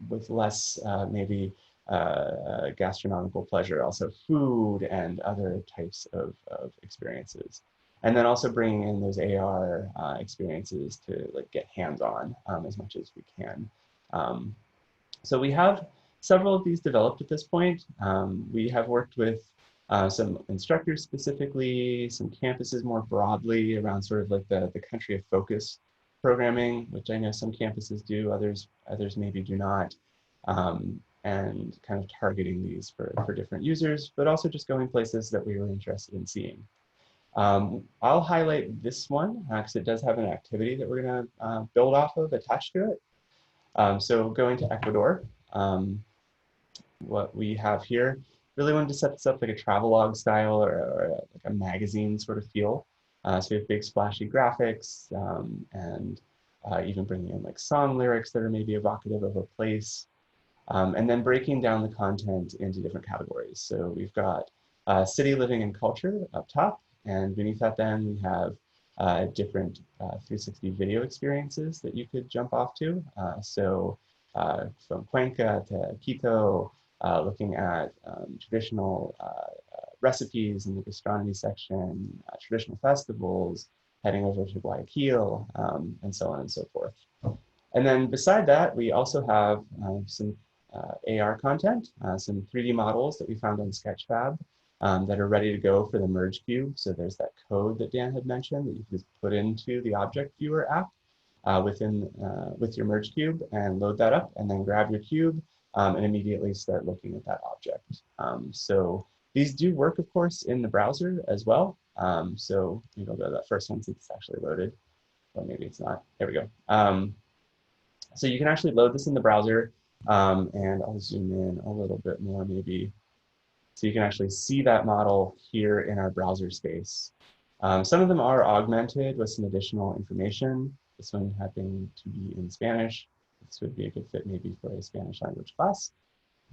with less maybe gastronomical pleasure, also food and other types of experiences. And then also bringing in those AR experiences to like get hands-on as much as we can. So we have several of these developed at this point. We have worked with some instructors specifically, some campuses more broadly around sort of like the country of focus programming, which I know some campuses do, others maybe do not, and kind of targeting these for different users, but also just going places that we were interested in seeing. I'll highlight this one because it does have an activity that we're going to build off of attached to it. So going to Ecuador, what we have here, really wanted to set this up like a travelogue style or like a magazine sort of feel. So we have big splashy graphics and even bringing in like song lyrics that are maybe evocative of a place. And then breaking down the content into different categories. So we've got city, living, and culture up top. And beneath that then we have different 360 video experiences that you could jump off to. So from Cuenca to Quito, looking at traditional recipes in the gastronomy section, traditional festivals, heading over to Guayaquil, and so on and so forth. And then beside that, we also have some AR content, some 3D models that we found on Sketchfab that are ready to go for the Merge Cube. So there's that code that Dan had mentioned that you can just put into the Object Viewer app with your Merge Cube and load that up and then grab your cube and immediately start looking at that object. So these do work, of course, in the browser as well. So you go to that first one since it's actually loaded, or maybe it's not. There we go. So you can actually load this in the browser, and I'll zoom in a little bit more maybe. So you can actually see that model here in our browser space. Some of them are augmented with some additional information. This one happening to be in Spanish. This would be a good fit maybe for a Spanish language class.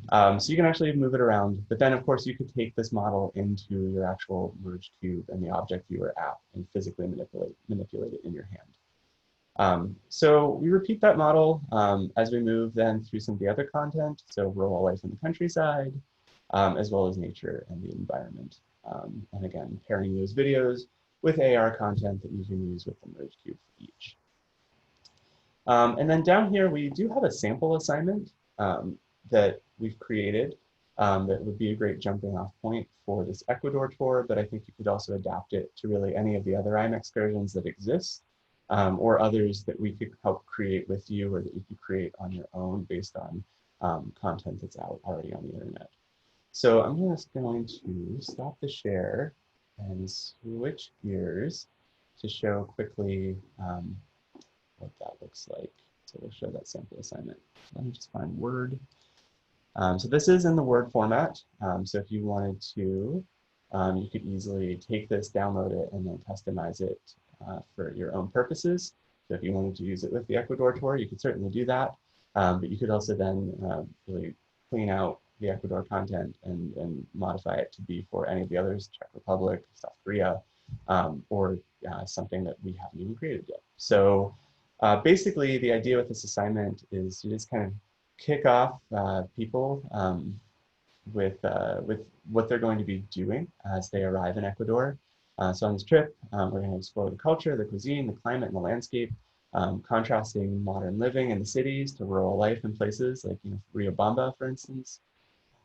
So you can actually move it around, but then of course you could take this model into your actual Merge Cube and the Object Viewer app and physically manipulate it in your hand. So we repeat that model as we move then through some of the other content. So rural life in the countryside, as well as nature and the environment. And again, pairing those videos with AR content that you can use with the Merge Cube for each. And then down here, we do have a sample assignment that we've created that would be a great jumping off point for this Ecuador tour, but I think you could also adapt it to really any of the other IM excursions that exist or others that we could help create with you or that you could create on your own based on content that's out already on the internet. So I'm just going to stop the share and switch gears to show quickly what that looks like. So we'll show that sample assignment. Let me just find Word. So this is in the Word format. So if you wanted to, you could easily take this, download it, and then customize it for your own purposes. So if you wanted to use it with the Ecuador tour, you could certainly do that. But you could also then really clean out the Ecuador content and modify it to be for any of the others, Czech Republic, South Korea, or something that we haven't even created yet. So basically the idea with this assignment is to just kind of kick off people with what they're going to be doing as they arrive in Ecuador. So on this trip, we're going to explore the culture, the cuisine, the climate, and the landscape, contrasting modern living in the cities to rural life in places like Riobamba, for instance.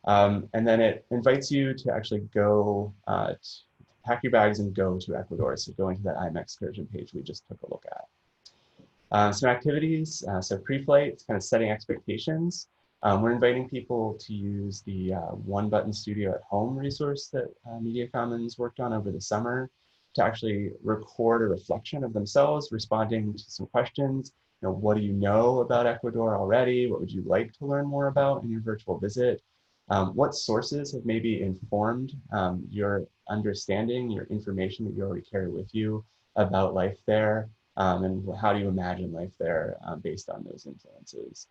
And then it invites you to actually go pack your bags and go to Ecuador. So going to that IM excursion page we just took a look at. Some activities, so pre-flight, kind of setting expectations. We're inviting people to use the One Button Studio at Home resource that Media Commons worked on over the summer to actually record a reflection of themselves, responding to some questions. What do you know about Ecuador already? What would you like to learn more about in your virtual visit? What sources have maybe informed your understanding, your information that you already carry with you about life there? And how do you imagine life there based on those influences?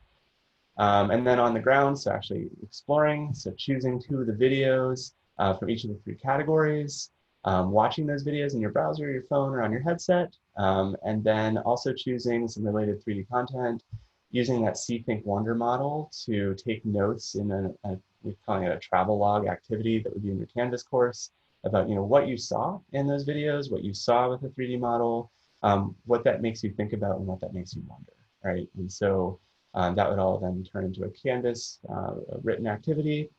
And then on the ground, so actually exploring, so choosing 2 of the videos from each of the 3 categories, watching those videos in your browser, your phone, or on your headset, and then also choosing some related 3D content, using that See, Think, Wonder model to take notes in we're calling it a travel log activity that would be in your Canvas course about what you saw in those videos, what you saw with the 3D model, what that makes you think about and what that makes you wonder, right? And so that would all then turn into a Canvas written activity.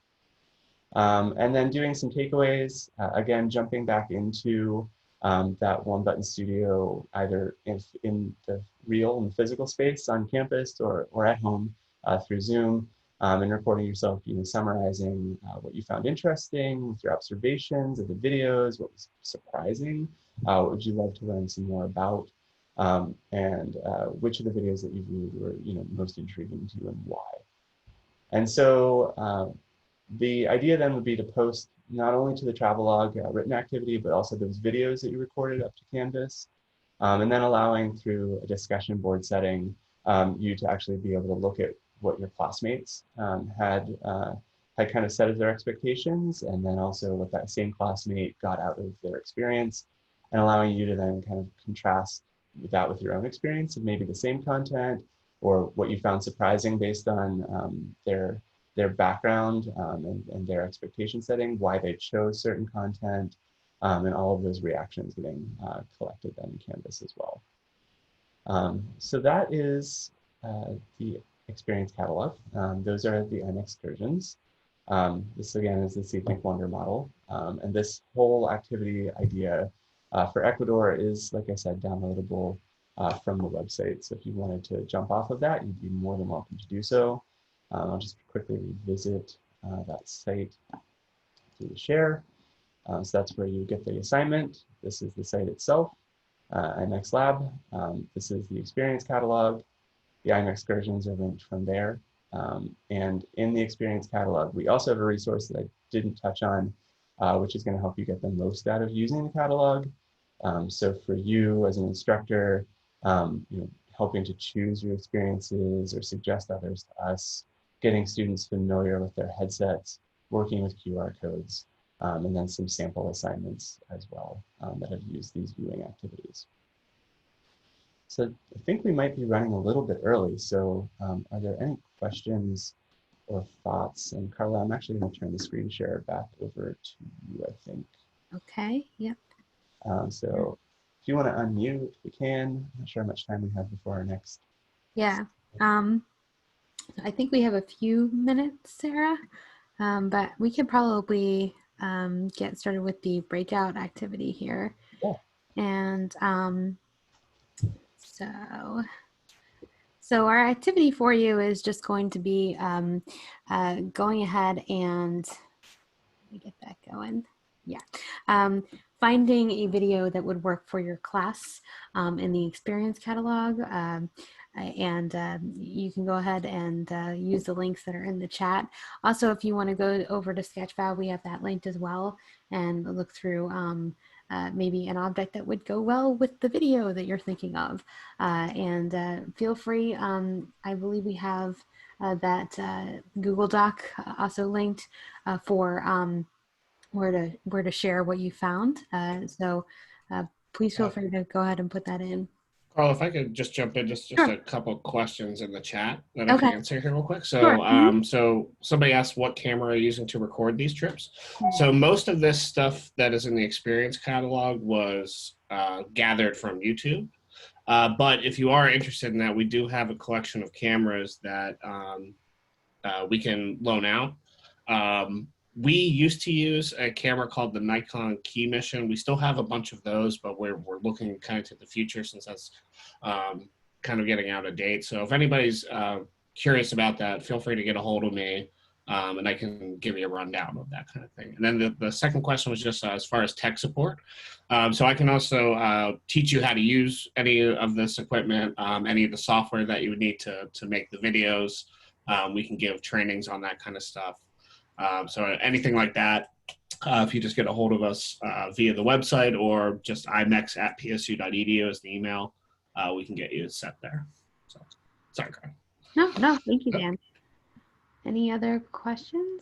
And then doing some takeaways, again, jumping back into that One Button Studio, either in the real and physical space on campus or at home through Zoom, and recording yourself, summarizing what you found interesting with your observations of the videos, what was surprising, what would you love to learn some more about, and which of the videos that you viewed were, most intriguing to you and why. And so the idea then would be to post not only to the Travelog written activity, but also those videos that you recorded up to Canvas, and then allowing through a discussion board setting you to actually be able to look at what your classmates had kind of set as their expectations, and then also what that same classmate got out of their experience, and allowing you to then kind of contrast that with your own experience of maybe the same content or what you found surprising based on their background and their expectation setting, why they chose certain content, and all of those reactions getting collected then in Canvas as well. So that is the experience catalog. Those are the M excursions. This again is the See, Think, Wonder model. And this whole activity idea for Ecuador is, like I said, downloadable from the website. So if you wanted to jump off of that, you'd be more than welcome to do so. I'll just quickly revisit that site through the share. So that's where you get the assignment. This is the site itself, IMEX Lab. This is the experience catalog. The IMEX excursions are linked from there. And in the experience catalog, we also have a resource that I didn't touch on, which is going to help you get the most out of using the catalog. So for you as an instructor, helping to choose your experiences or suggest others to us, getting students familiar with their headsets, working with QR codes, and then some sample assignments as well that have used these viewing activities. So I think we might be running a little bit early. So are there any questions or thoughts? And Carla, I'm actually going to turn the screen share back over to you, I think. Okay, yep. So if you want to unmute, we can. I'm not sure how much time we have before our next. Yeah. I think we have a few minutes, Sarah, but we could probably get started with the breakout activity here. Yeah. And so our activity for you is just going to be going ahead and let me get that going. Yeah. Finding a video that would work for your class in the experience catalog. And you can go ahead and use the links that are in the chat. Also, if you want to go over to Sketchfab, we have that linked as well, and look through maybe an object that would go well with the video that you're thinking of. And feel free, I believe we have that Google Doc also linked for where to share what you found. So please feel free to go ahead and put that in. Carl, if I could just jump in, just Sure. a couple of questions in the chat that I can answer here real quick. So, Sure. So somebody asked what camera are you using to record these trips? So most of this stuff that is in the experience catalog was gathered from YouTube. But if you are interested in that, we do have a collection of cameras that we can loan out. We used to use a camera called the Nikon Key Mission. We still have a bunch of those, but we're looking kind of to the future since that's kind of getting out of date. So if anybody's curious about that, feel free to get a hold of me and I can give you a rundown of that kind of thing. And then the second question was just as far as tech support. So I can also teach you how to use any of this equipment, any of the software that you would need to make the videos. We can give trainings on that kind of stuff. So anything like that, if you just get a hold of us via the website or just imex@psu.edu is the email, we can get you set there. So, sorry, Greg. No, thank you, Dan. Any other questions?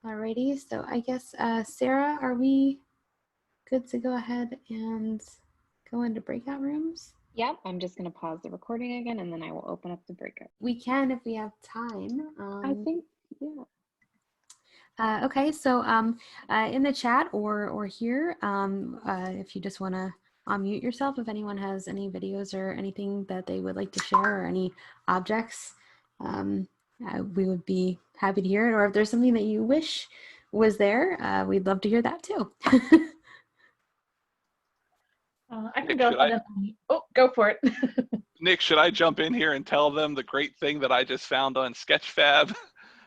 Alrighty, so I guess, Sarah, are we good to go ahead and go into breakout rooms? Yep, I'm just going to pause the recording again and then I will open up the breakout. We can if we have time. I think, yeah. Okay, so in the chat or here, if you just want to unmute yourself, if anyone has any videos or anything that they would like to share or any objects, we would be happy to hear it. Or if there's something that you wish was there, we'd love to hear that too. I can Nick, go should ahead I, and, oh, go for it. Nick, should I jump in here and tell them the great thing that I just found on Sketchfab?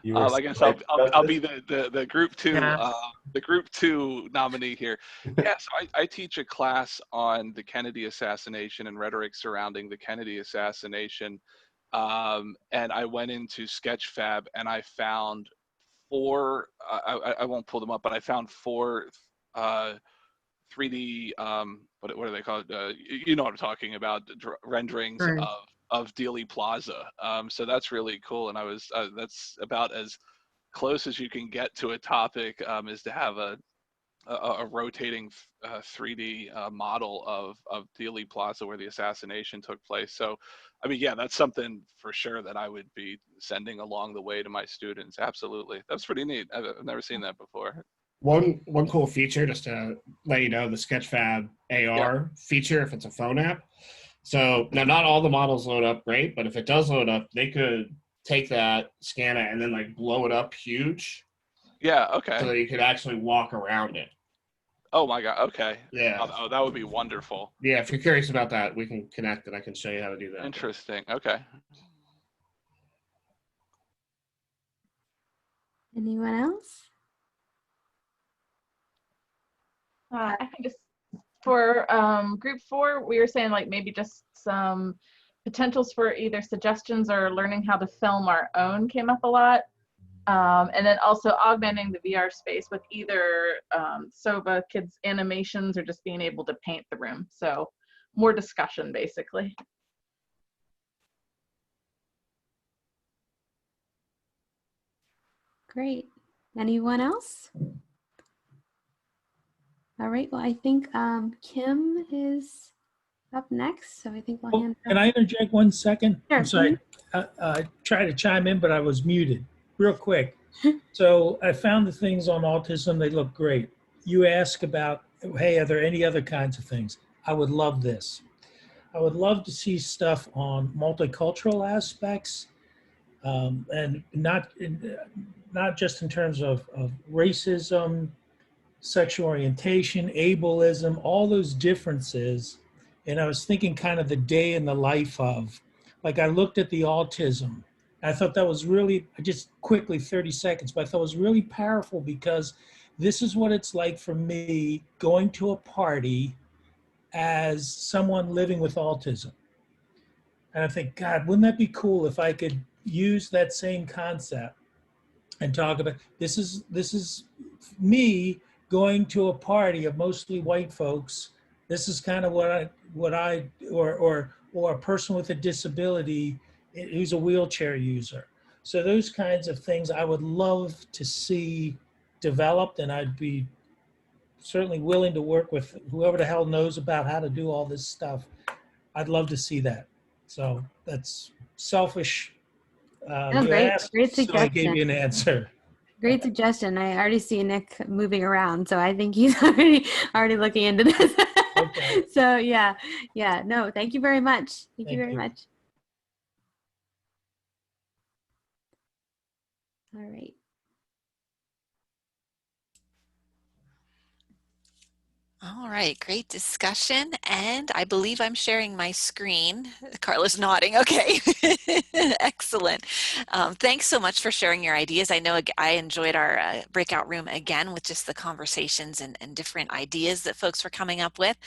You were so I guess right I'll about be this. the group two Yes. the group two nominee here. Yeah, so I teach a class on the Kennedy assassination and rhetoric surrounding the Kennedy assassination, and I went into Sketchfab and I found four. I won't pull them up, but I found four 3D, what are they called? You know what I'm talking about, renderings Right. of Dealey Plaza. So that's really cool, and that's about as close as you can get to a topic, is to have a rotating 3D model of Dealey Plaza where the assassination took place. So, I mean, yeah, that's something for sure that I would be sending along the way to my students. Absolutely, that's pretty neat. I've never seen that before. One cool feature, just to let you know, the Sketchfab Yeah. AR feature, if it's a phone app. So now, not all the models load up great, but if it does load up, they could take that, scan it, and then like blow it up huge, Yeah. so Okay. that you could actually walk around it. Oh my God. Okay. Yeah. Oh, that would be wonderful. Yeah, if you're curious about that, we can connect and I can show you how to do that. Interesting. Okay. Anyone else? I can just, for group 4, we were saying like maybe just some potentials for either suggestions or learning how to film our own came up a lot. And then also augmenting the VR space with either SOVA kids animations or just being able to paint the room. So more discussion basically. Great. Anyone else? All right. Well, I think Kim is up next, so I think we'll hand. Can I interject 1 second? Sure. I'm sorry. I tried to chime in, but I was muted. Real quick. So I found the things on autism. They look great. You ask about, hey, are there any other kinds of things? I would love this. I would love to see stuff on multicultural aspects, and not just in terms of racism, sexual orientation, ableism, all those differences. And I was thinking kind of the day in the life of, like I looked at the autism. I thought that was really, just quickly, 30 seconds, but I thought it was really powerful because this is what it's like for me going to a party as someone living with autism. And I think, God, wouldn't that be cool if I could use that same concept and talk about, this is me going to a party of mostly white folks. This is kind of or a person with a disability who's a wheelchair user. So those kinds of things I would love to see developed, and I'd be certainly willing to work with whoever the hell knows about how to do all this stuff. I'd love to see that. So that's selfish. Oh, You great, asked, great so I gave suggestion. you an answer. Great suggestion. I already see Nick moving around, so I think he's already looking into this. Okay. So yeah, no, thank you very much. Thank you very much. All right. All right, great discussion. And I believe I'm sharing my screen. Carla's nodding. Okay, excellent. Thanks so much for sharing your ideas. I know I enjoyed our breakout room again with just the conversations and different ideas that folks were coming up with.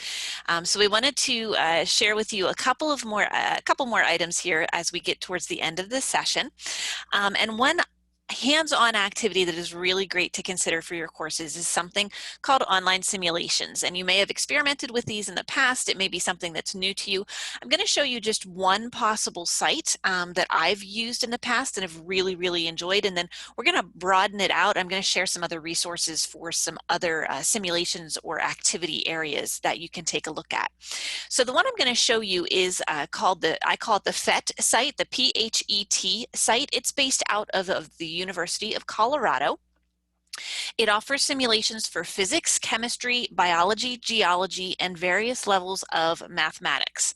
So we wanted to share with you a couple more items here as we get towards the end of this session. And one hands-on activity that is really great to consider for your courses is something called online simulations. And you may have experimented with these in the past. It may be something that's new to you. I'm going to show you just one possible site that I've used in the past and have really, really enjoyed. And then we're going to broaden it out. I'm going to share some other resources for some other simulations or activity areas that you can take a look at. So the one I'm going to show you is I call it the PHET site, the PHET site. It's based out of the University of Colorado. It offers simulations for physics, chemistry, biology, geology, and various levels of mathematics.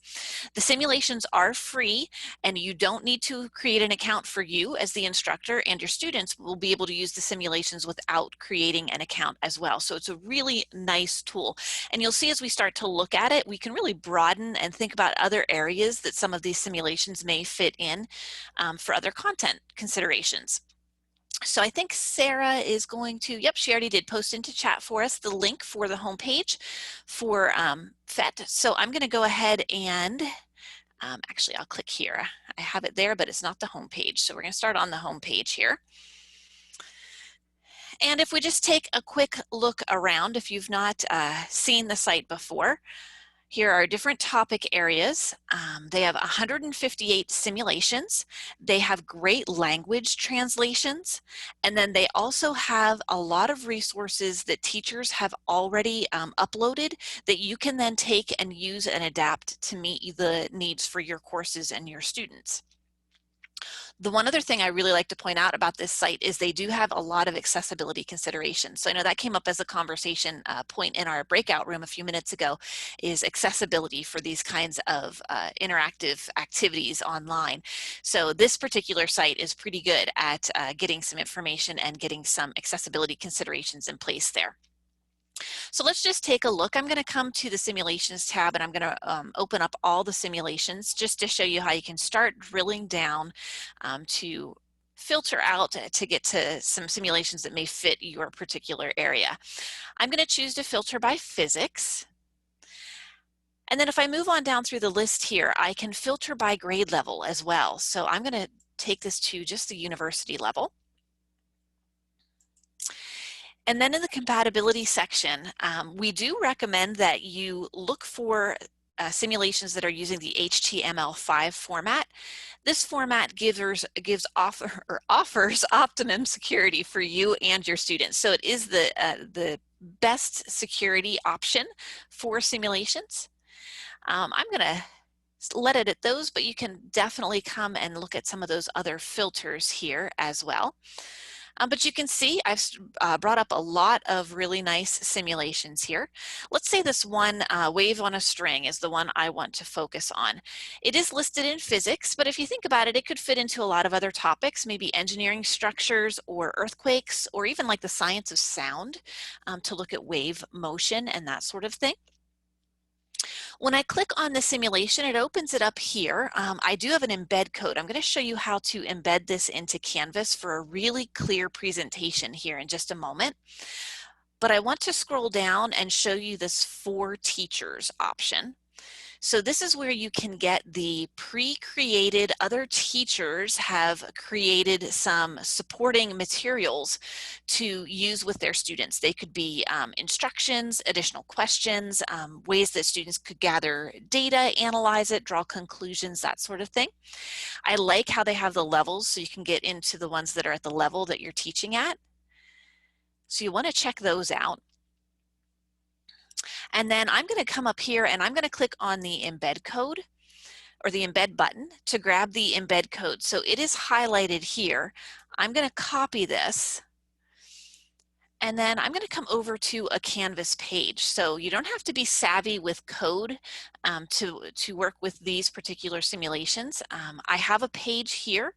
The simulations are free, and you don't need to create an account for you as the instructor, and your students will be able to use the simulations without creating an account as well. So it's a really nice tool. And you'll see as we start to look at it, we can really broaden and think about other areas that some of these simulations may fit in for other content considerations. So I think Sarah is going to, yep, she already did post into chat for us the link for the homepage for PhET. So I'm going to go ahead and actually I'll click here. I have it there, but it's not the homepage. So we're going to start on the homepage here. And if we just take a quick look around, if you've not seen the site before, here are different topic areas. They have 158 simulations. They have great language translations. And then they also have a lot of resources that teachers have already uploaded that you can then take and use and adapt to meet the needs for your courses and your students. The one other thing I really like to point out about this site is they do have a lot of accessibility considerations. So I know that came up as a conversation point in our breakout room a few minutes ago, is accessibility for these kinds of interactive activities online. So this particular site is pretty good at getting some information and getting some accessibility considerations in place there. So let's just take a look. I'm going to come to the simulations tab, and I'm going to open up all the simulations just to show you how you can start drilling down to filter out to get to some simulations that may fit your particular area. I'm going to choose to filter by physics. And then if I move on down through the list here, I can filter by grade level as well. So I'm going to take this to just the university level. And then in the compatibility section, we do recommend that you look for simulations that are using the HTML5 format. This format offers optimum security for you and your students. So it is the best security option for simulations. I'm going to let it at those, but you can definitely come and look at some of those other filters here as well. But you can see I've brought up a lot of really nice simulations here. Let's say this one, wave on a string, is the one I want to focus on. It is listed in physics, but if you think about it, it could fit into a lot of other topics, maybe engineering structures or earthquakes, or even like the science of sound to look at wave motion and that sort of thing. When I click on the simulation, it opens it up here. I do have an embed code. I'm going to show you how to embed this into Canvas for a really clear presentation here in just a moment. But I want to scroll down and show you this for teachers option. So this is where you can get the pre-created, other teachers have created some supporting materials to use with their students. They could be instructions, additional questions, ways that students could gather data, analyze it, draw conclusions, that sort of thing. I like how they have the levels so you can get into the ones that are at the level that you're teaching at. So you want to check those out. And then I'm going to come up here and I'm going to click on the embed code or the embed button to grab the embed code. So it is highlighted here. I'm going to copy this. And then I'm going to come over to a Canvas page. So you don't have to be savvy with code to work with these particular simulations. I have a page here,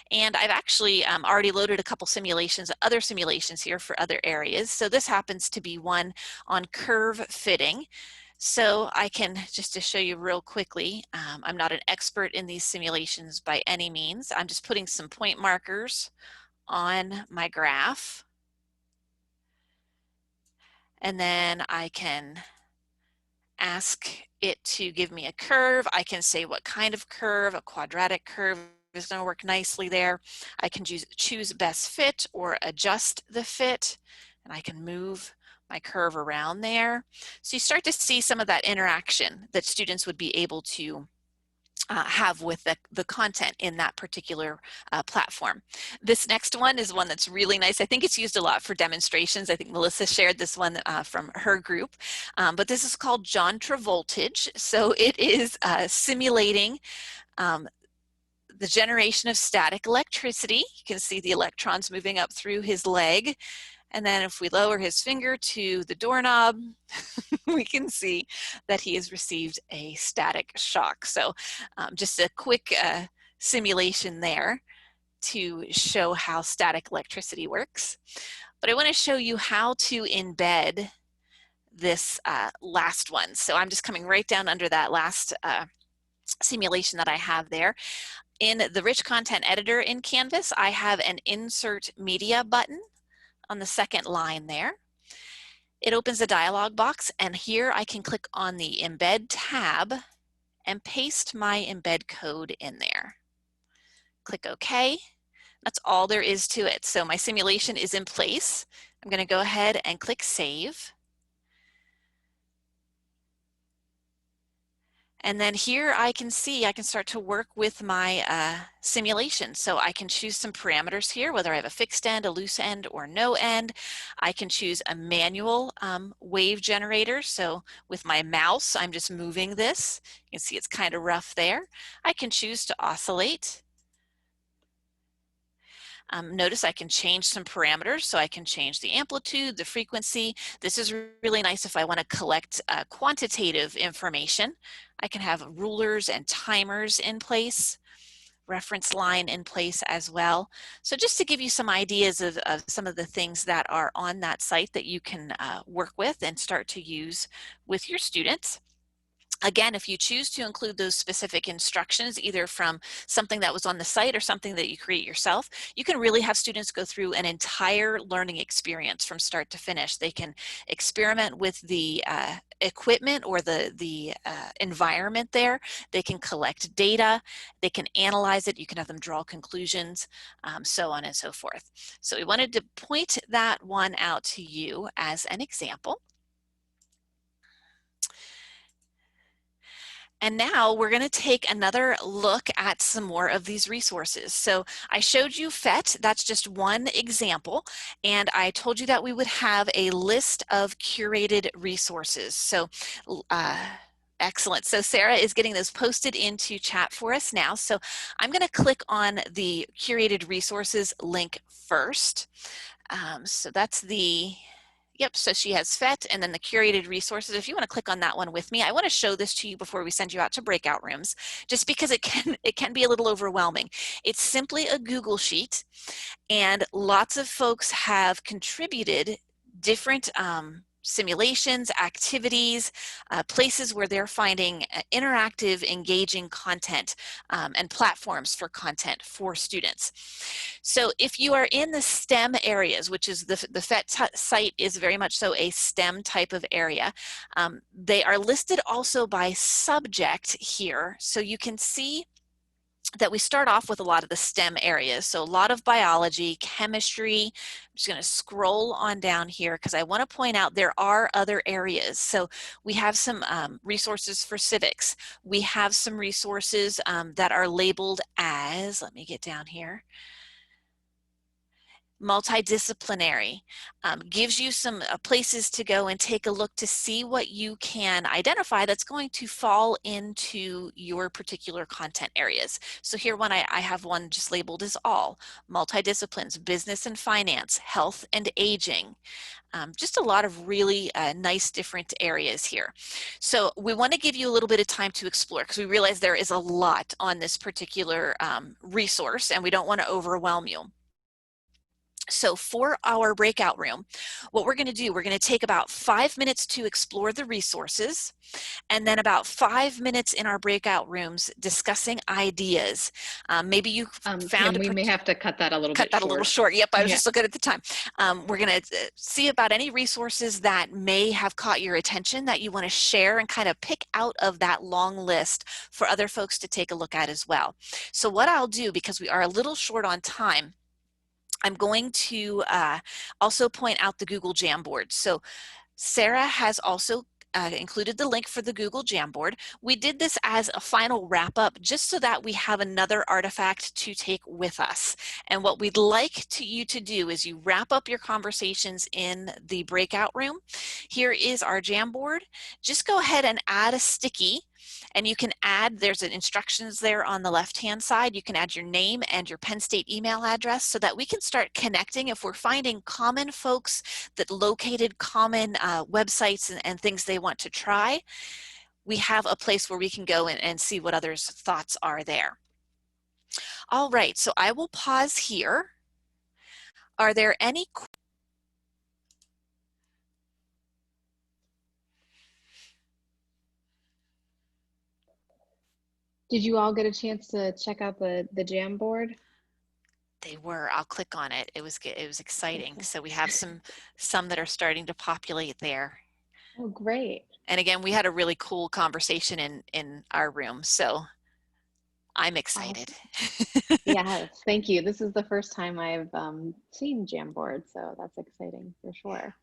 and I've actually already loaded a couple simulations, other simulations here for other areas. So this happens to be one on curve fitting. So I can, just to show you real quickly, I'm not an expert in these simulations by any means. I'm just putting some point markers on my graph. And then I can ask it to give me a curve. I can say what kind of curve. A quadratic curve is going to work nicely there. I can choose best fit or adjust the fit, and I can move my curve around there. So you start to see some of that interaction that students would be able to have with the content in that particular platform. This next one is one that's really nice. I think it's used a lot for demonstrations. I think Melissa shared this one from her group, but this is called John Travoltage. So it is simulating the generation of static electricity. You can see the electrons moving up through his leg. And then if we lower his finger to the doorknob, we can see that he has received a static shock. So just a quick simulation there to show how static electricity works. But I want to show you how to embed this last one. So I'm just coming right down under that last simulation that I have there. In the rich content editor in Canvas, I have an insert media button on the second line there. It opens a dialog box, and here I can click on the embed tab and paste my embed code in there. Click OK. That's all there is to it. So my simulation is in place. I'm going to go ahead and click Save. And then here I can see I can start to work with my simulation. So I can choose some parameters here, whether I have a fixed end, a loose end, or no end. I can choose a manual wave generator. So with my mouse, I'm just moving this. You can see it's kind of rough there. I can choose to oscillate. Notice I can change some parameters, so I can change the amplitude, the frequency. This is really nice if I want to collect quantitative information. I can have rulers and timers in place, reference line in place as well. So just to give you some ideas of some of the things that are on that site that you can work with and start to use with your students. Again, if you choose to include those specific instructions, either from something that was on the site or something that you create yourself, you can really have students go through an entire learning experience from start to finish. They can experiment with the equipment or the environment there. They can collect data. They can analyze it. You can have them draw conclusions, so on and so forth. So we wanted to point that one out to you as an example. And now we're going to take another look at some more of these resources. So I showed you PhET, that's just one example, and I told you that we would have a list of curated resources. So excellent. So Sarah is getting those posted into chat for us now. So I'm going to click on the curated resources link first. So that's the Yep, so she has PhET and then the curated resources. If you want to click on that one with me, I want to show this to you before we send you out to breakout rooms, just because it can be a little overwhelming. It's simply a Google Sheet, and lots of folks have contributed different simulations, activities, places where they're finding interactive, engaging content and platforms for content for students. So if you are in the STEM areas, which is the PhET site is very much so a STEM type of area, they are listed also by subject here. So you can see that we start off with a lot of the STEM areas. So a lot of biology, chemistry. I'm just going to scroll on down here because I want to point out there are other areas. So we have some resources for civics. We have some resources that are labeled as, let me get down here, multidisciplinary. Gives you some places to go and take a look to see what you can identify that's going to fall into your particular content areas. So here I have one just labeled as all, multidisciplines, business and finance, health and aging. Just a lot of really nice different areas here. So we want to give you a little bit of time to explore because we realize there is a lot on this particular resource and we don't want to overwhelm you. So for our breakout room, what we're going to do, we're going to take about 5 minutes to explore the resources, and then about 5 minutes in our breakout rooms discussing ideas. Maybe you found we may have to cut that a little bit short. A little short. Yep, I was just looking at the time. We're going to see about any resources that may have caught your attention that you want to share and kind of pick out of that long list for other folks to take a look at as well. So what I'll do, because we are a little short on time, I'm going to also point out the Google Jamboard. So Sarah has also included the link for the Google Jamboard. We did this as a final wrap up just so that we have another artifact to take with us. And what we'd like you to do is you wrap up your conversations in the breakout room. Here is our Jamboard. Just go ahead and add a sticky And you can add, there's an instructions there on the left-hand side. You can add your name and your Penn State email address so that we can start connecting. If we're finding common folks that located common websites and things they want to try, we have a place where we can go and see what others' thoughts are there. All right, so I will pause here. Are there any questions? Did you all get a chance to check out the Jamboard? They were. I'll click on it. It was exciting. So we have some that are starting to populate there. Oh, great. And again, we had a really cool conversation in our room. So I'm excited. Awesome. Yes, thank you. This is the first time I've seen Jamboard, so that's exciting for sure.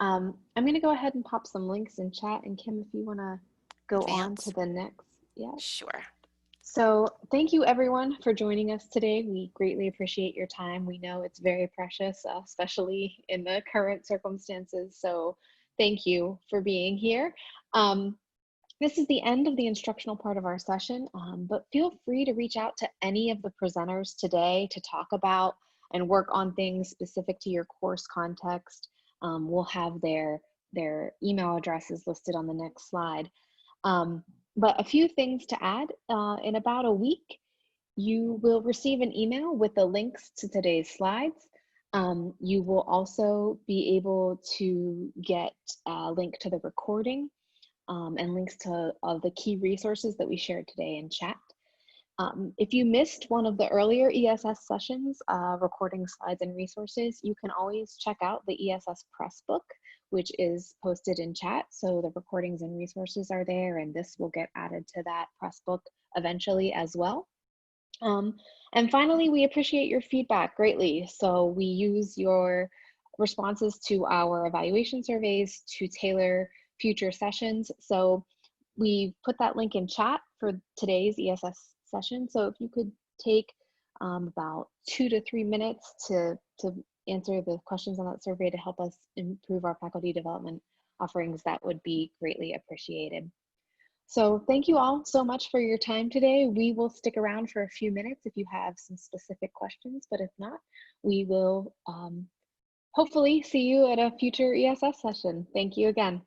I'm going to go ahead and pop some links in chat. And Kim, if you want to go on to the next. Yeah. Sure. So thank you everyone for joining us today. We greatly appreciate your time. We know it's very precious, especially in the current circumstances. So thank you for being here. This is the end of the instructional part of our session, but feel free to reach out to any of the presenters today to talk about and work on things specific to your course context. We'll have their email addresses listed on the next slide. But a few things to add. In about a week, you will receive an email with the links to today's slides. You will also be able to get a link to the recording and links to all the key resources that we shared today in chat. If you missed one of the earlier ESS sessions, recording slides and resources, you can always check out the ESS press book, which is posted in chat. So the recordings and resources are there, and this will get added to that press book eventually as well. And finally, we appreciate your feedback greatly. So we use your responses to our evaluation surveys to tailor future sessions. So we put that link in chat for today's ESS session. So if you could take about 2 to 3 minutes to answer the questions on that survey to help us improve our faculty development offerings, that would be greatly appreciated. So thank you all so much for your time today. We will stick around for a few minutes if you have some specific questions, but if not, we will hopefully see you at a future ESS session. Thank you again.